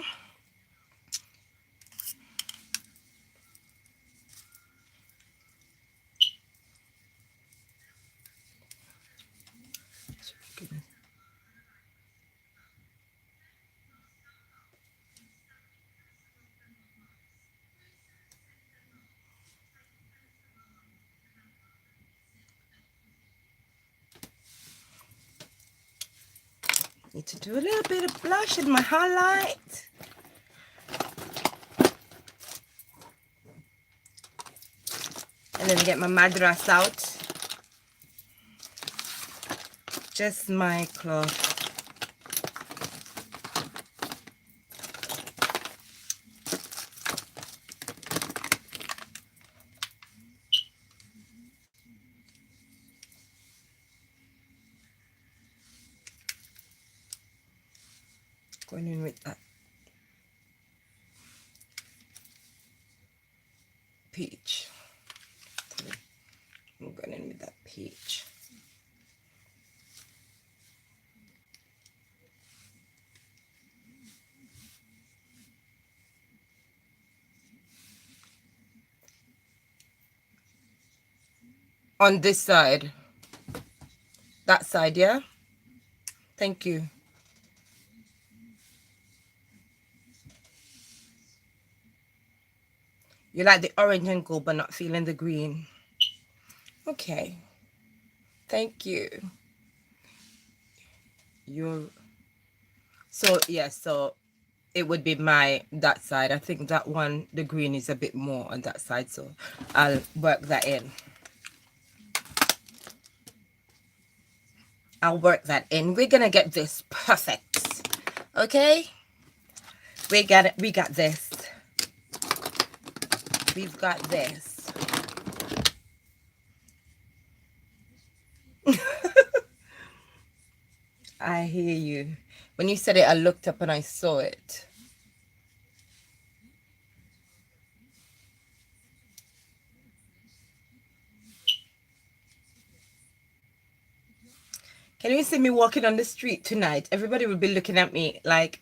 Need to do a little bit of blush in my highlight. And then get my Madras out. Just my cloth. Going in with that peach. I'm going in with that peach. On this side. That side, yeah? Thank you. You like the orange and gold, but not feeling the green. Okay. Thank you. So yeah, so it would be that side. I think that one, the green is a bit more on that side, so I'll work that in. We're gonna get this perfect. Okay? We got it. We got this. We've got this. I hear you. When you said it, I looked up and I saw it. Can you see me walking on the street tonight? Everybody will be looking at me like,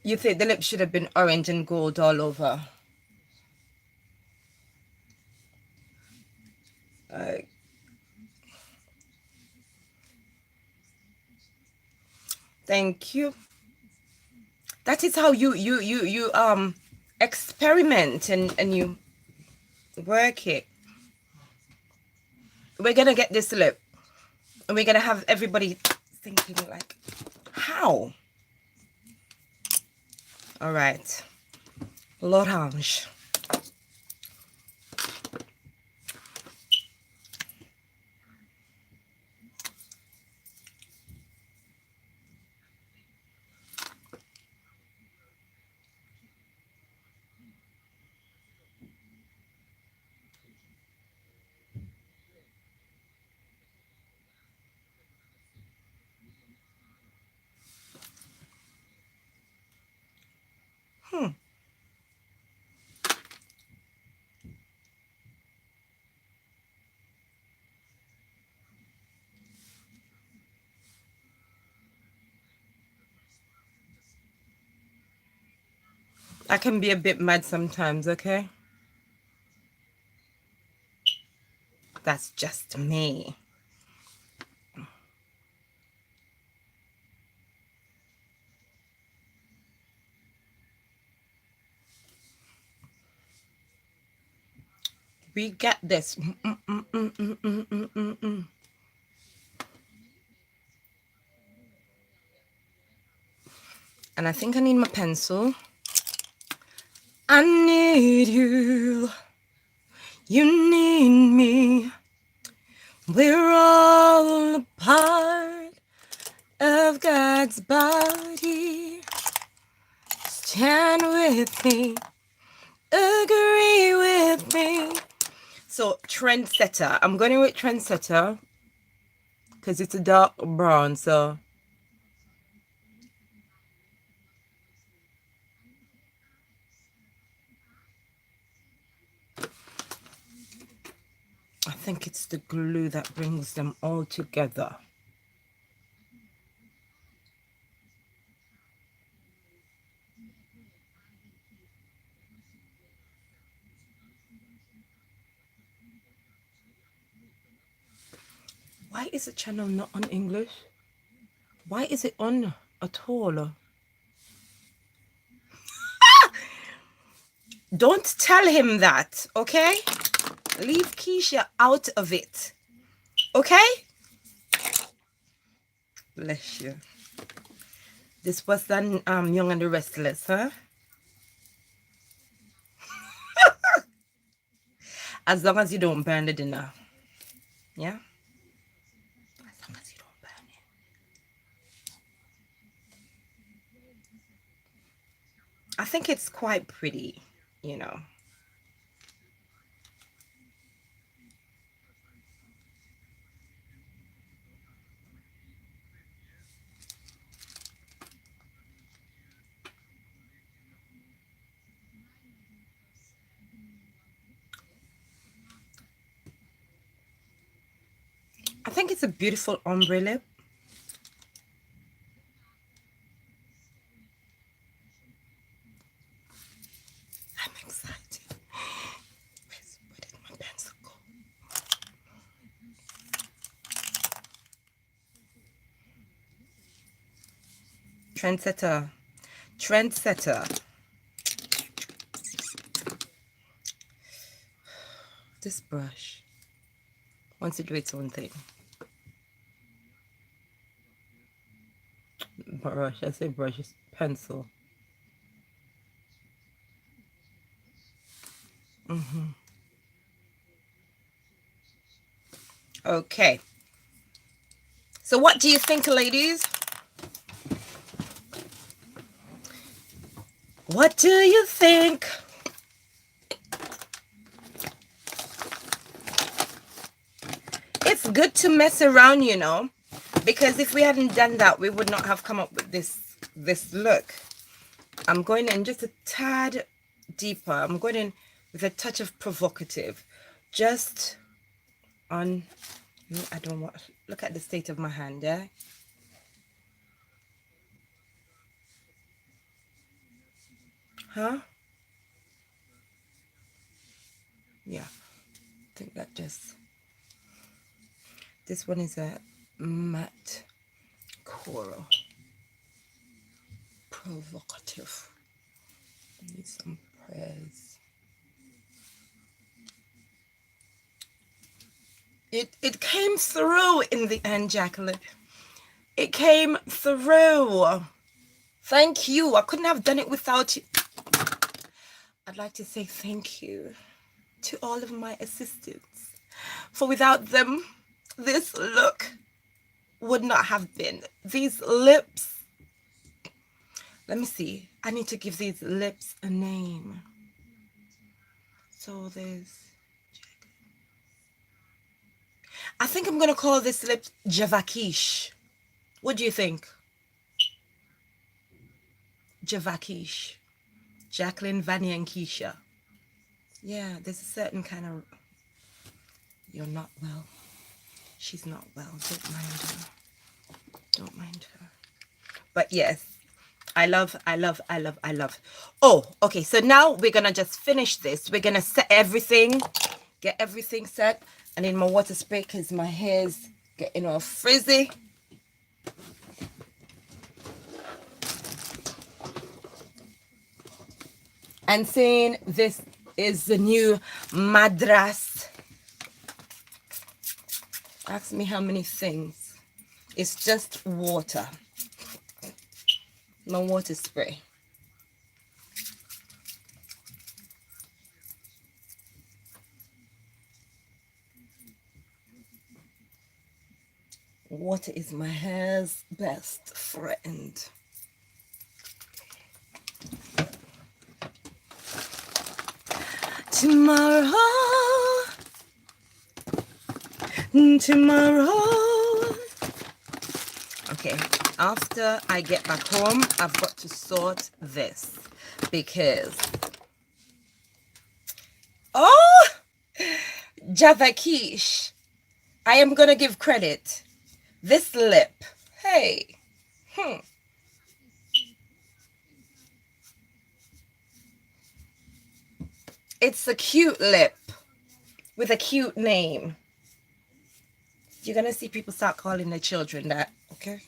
you think the lips should have been orange and gold all over. Thank you. That is how you experiment and you work it. We're gonna get this lip, and we're gonna have everybody thinking like, how? All right, l'orange. I can be a bit mad sometimes, okay? That's just me. We get this. And I think I need my pencil. I need you. You need me. We're all a part of God's body. Stand with me. Agree with me. So, trendsetter. I'm going with trendsetter because it's a dark brown. So, I think it's the glue that brings them all together. Why is the channel not on English? Why is it on at all? Don't tell him that, okay? Leave Keisha out of it, okay? Bless you. This was done Young and the Restless, huh? As long as you don't burn the dinner. Yeah? As long as you don't burn it. I think it's quite pretty, you know. I think it's a beautiful ombre lip. I'm excited. Where did my pencil go? Trendsetter. Trendsetter. This brush wants to do its own thing. Brush, I say brush, it's pencil. Okay. So what do you think, ladies? What do you think? It's good to mess around, you know. because if we hadn't done that, we would not have come up with this look. I'm going in just a tad deeper. I'm going in with a touch of provocative, just on. I don't want. Look at the state of my hand, yeah. Huh? Yeah. I think that just. This one is a matte coral. Provocative. Need some prayers. It came through in the end, Jacqueline. It came through. Thank you. I couldn't have done it without you. I'd like to say thank you to all of my assistants, for without them, this look would not have been. These lips, let me see. I need to give these lips a name. So I think I'm going to call this lip Javakish. What do you think? Javakish. Jacqueline, Vanny, and Keisha. Yeah, there's a certain kind of... You're not well. She's not well. Don't mind her. Don't mind her. But yes, I love. Oh, okay. So now we're going to just finish this. We're going to set everything. Get everything set. I need my water spray because my hair's getting all frizzy. And saying this is the new Madras. Ask me how many things. It's just water. My water spray. Water is my hair's best friend. Tomorrow. Okay, after I get back home, I've got to sort this because Javakish, I am gonna give credit. This lip, hey, it's a cute lip with a cute name. You're gonna see people start calling their children that, okay?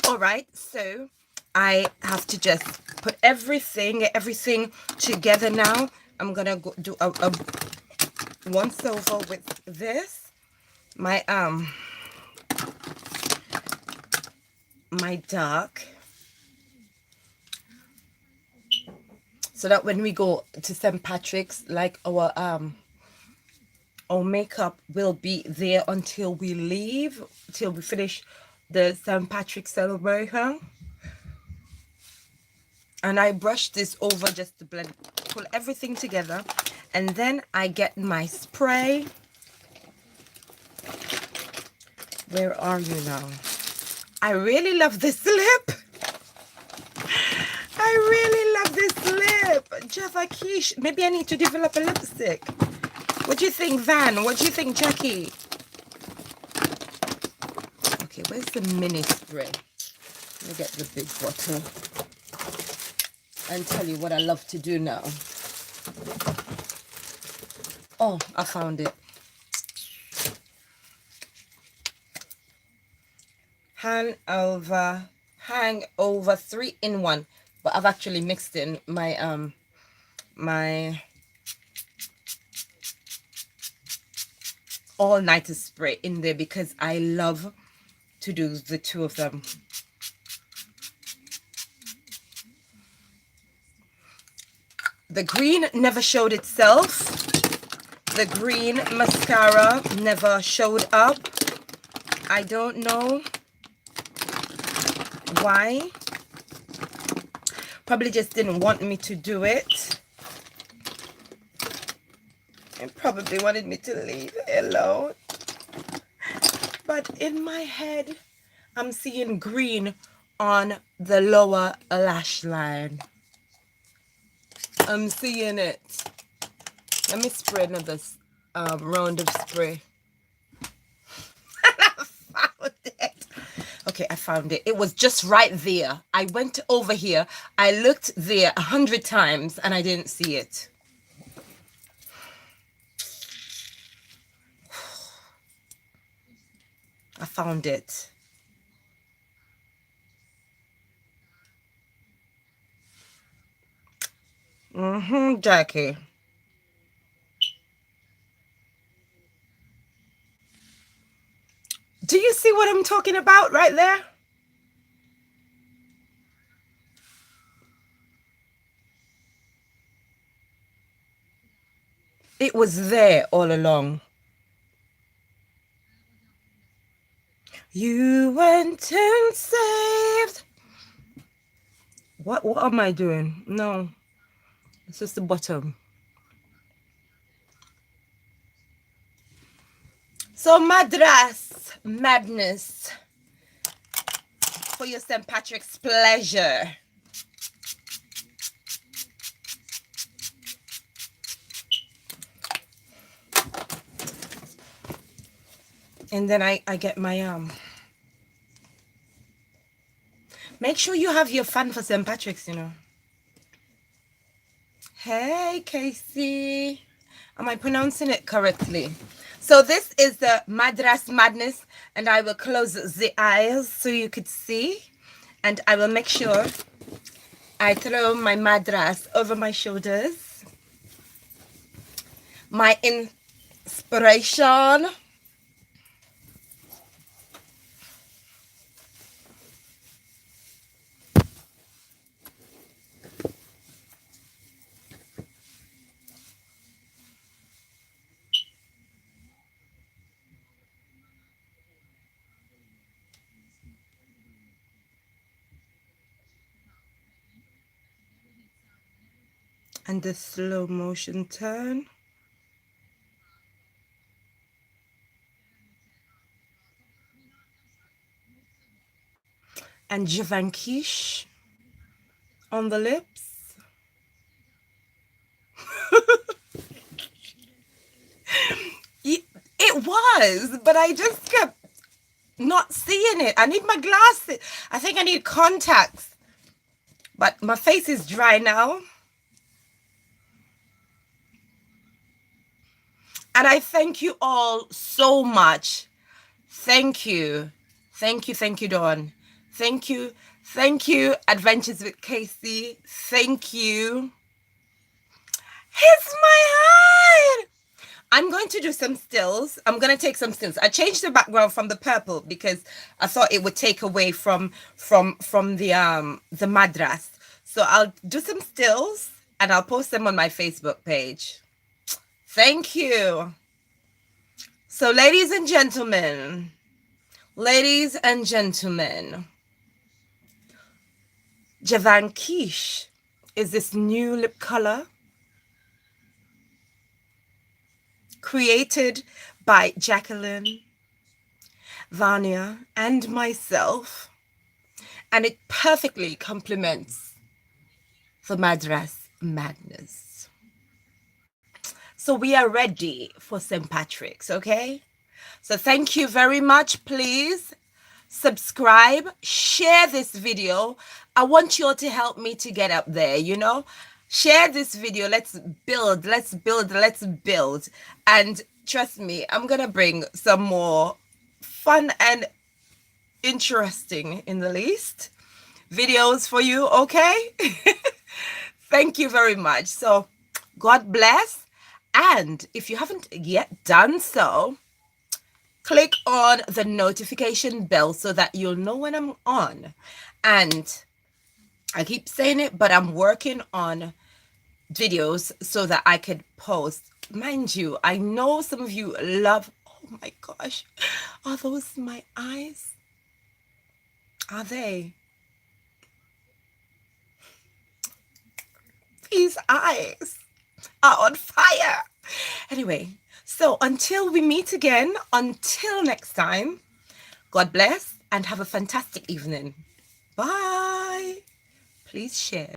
All right, so I have to just put everything together now. I'm gonna go do a once over with this, my dark, so that when we go to St. Patrick's, like our makeup will be there until we leave, till we finish the St. Patrick's celebration. And I brush this over just to blend, pull everything together, and then I get my spray. Where are you now? I really love this lip. I really love this lip. Javakish. Maybe I need to develop a lipstick. What do you think, Van? What do you think, Jackie? Okay, where's the mini spray? Let me get the big bottle and tell you what I love to do now. Oh, I found it. Hangover 3-in-1, but I've actually mixed in my my all-nighter spray in there because I love to do the two of them. The green never showed itself. The green mascara never showed up. I don't know why. Probably just didn't want me to do it. And probably wanted me to leave it alone. But in my head, I'm seeing green on the lower lash line. I'm seeing it. Let me spray another round of spray. I found it. Okay, I found it. It was just right there. I went over here. I looked there 100 times and I didn't see it. I found it. Jackie. Do you see what I'm talking about right there? It was there all along. You went and saved. What am I doing? No. It's just the bottom. So Madras madness for your St. Patrick's pleasure. And then I get my make sure you have your fun for St. Patrick's, you know. Hey Casey. Am I pronouncing it correctly? So this is the Madras Madness, and I will close the eyes so you could see. And I will make sure I throw my Madras over my shoulders. My inspiration. And the slow motion turn. And Javankish on the lips. It was, but I just kept not seeing it. I need my glasses. I think I need contacts. But my face is dry now. And I thank you all so much. Thank you. Thank you, Dawn. Thank you. Thank you, Adventures with Casey. Thank you. It's my heart. I'm going to do some stills. I'm going to take some stills. I changed the background from the purple because I thought it would take away from the Madras. So I'll do some stills and I'll post them on my Facebook page. Thank you. So ladies and gentlemen, Javankish is this new lip color created by Jacqueline, Vanya, and myself, and it perfectly complements the Madras Madness. So we are ready for St. Patrick's, okay? So thank you very much. Please subscribe, share this video. I want you all to help me to get up there, you know? Share this video. Let's build. And trust me, I'm going to bring some more fun and interesting, in the least, videos for you, okay? Thank you very much. So God bless. And if you haven't yet done so, click on the notification bell so that you'll know when I'm on. And I keep saying it, but I'm working on videos so that I could post. Mind you, I know some of you love, oh my gosh, are those my eyes? Are they? His eyes are on fire. Anyway, so until we meet again, until next time, God bless and have a fantastic evening. Bye. Please share.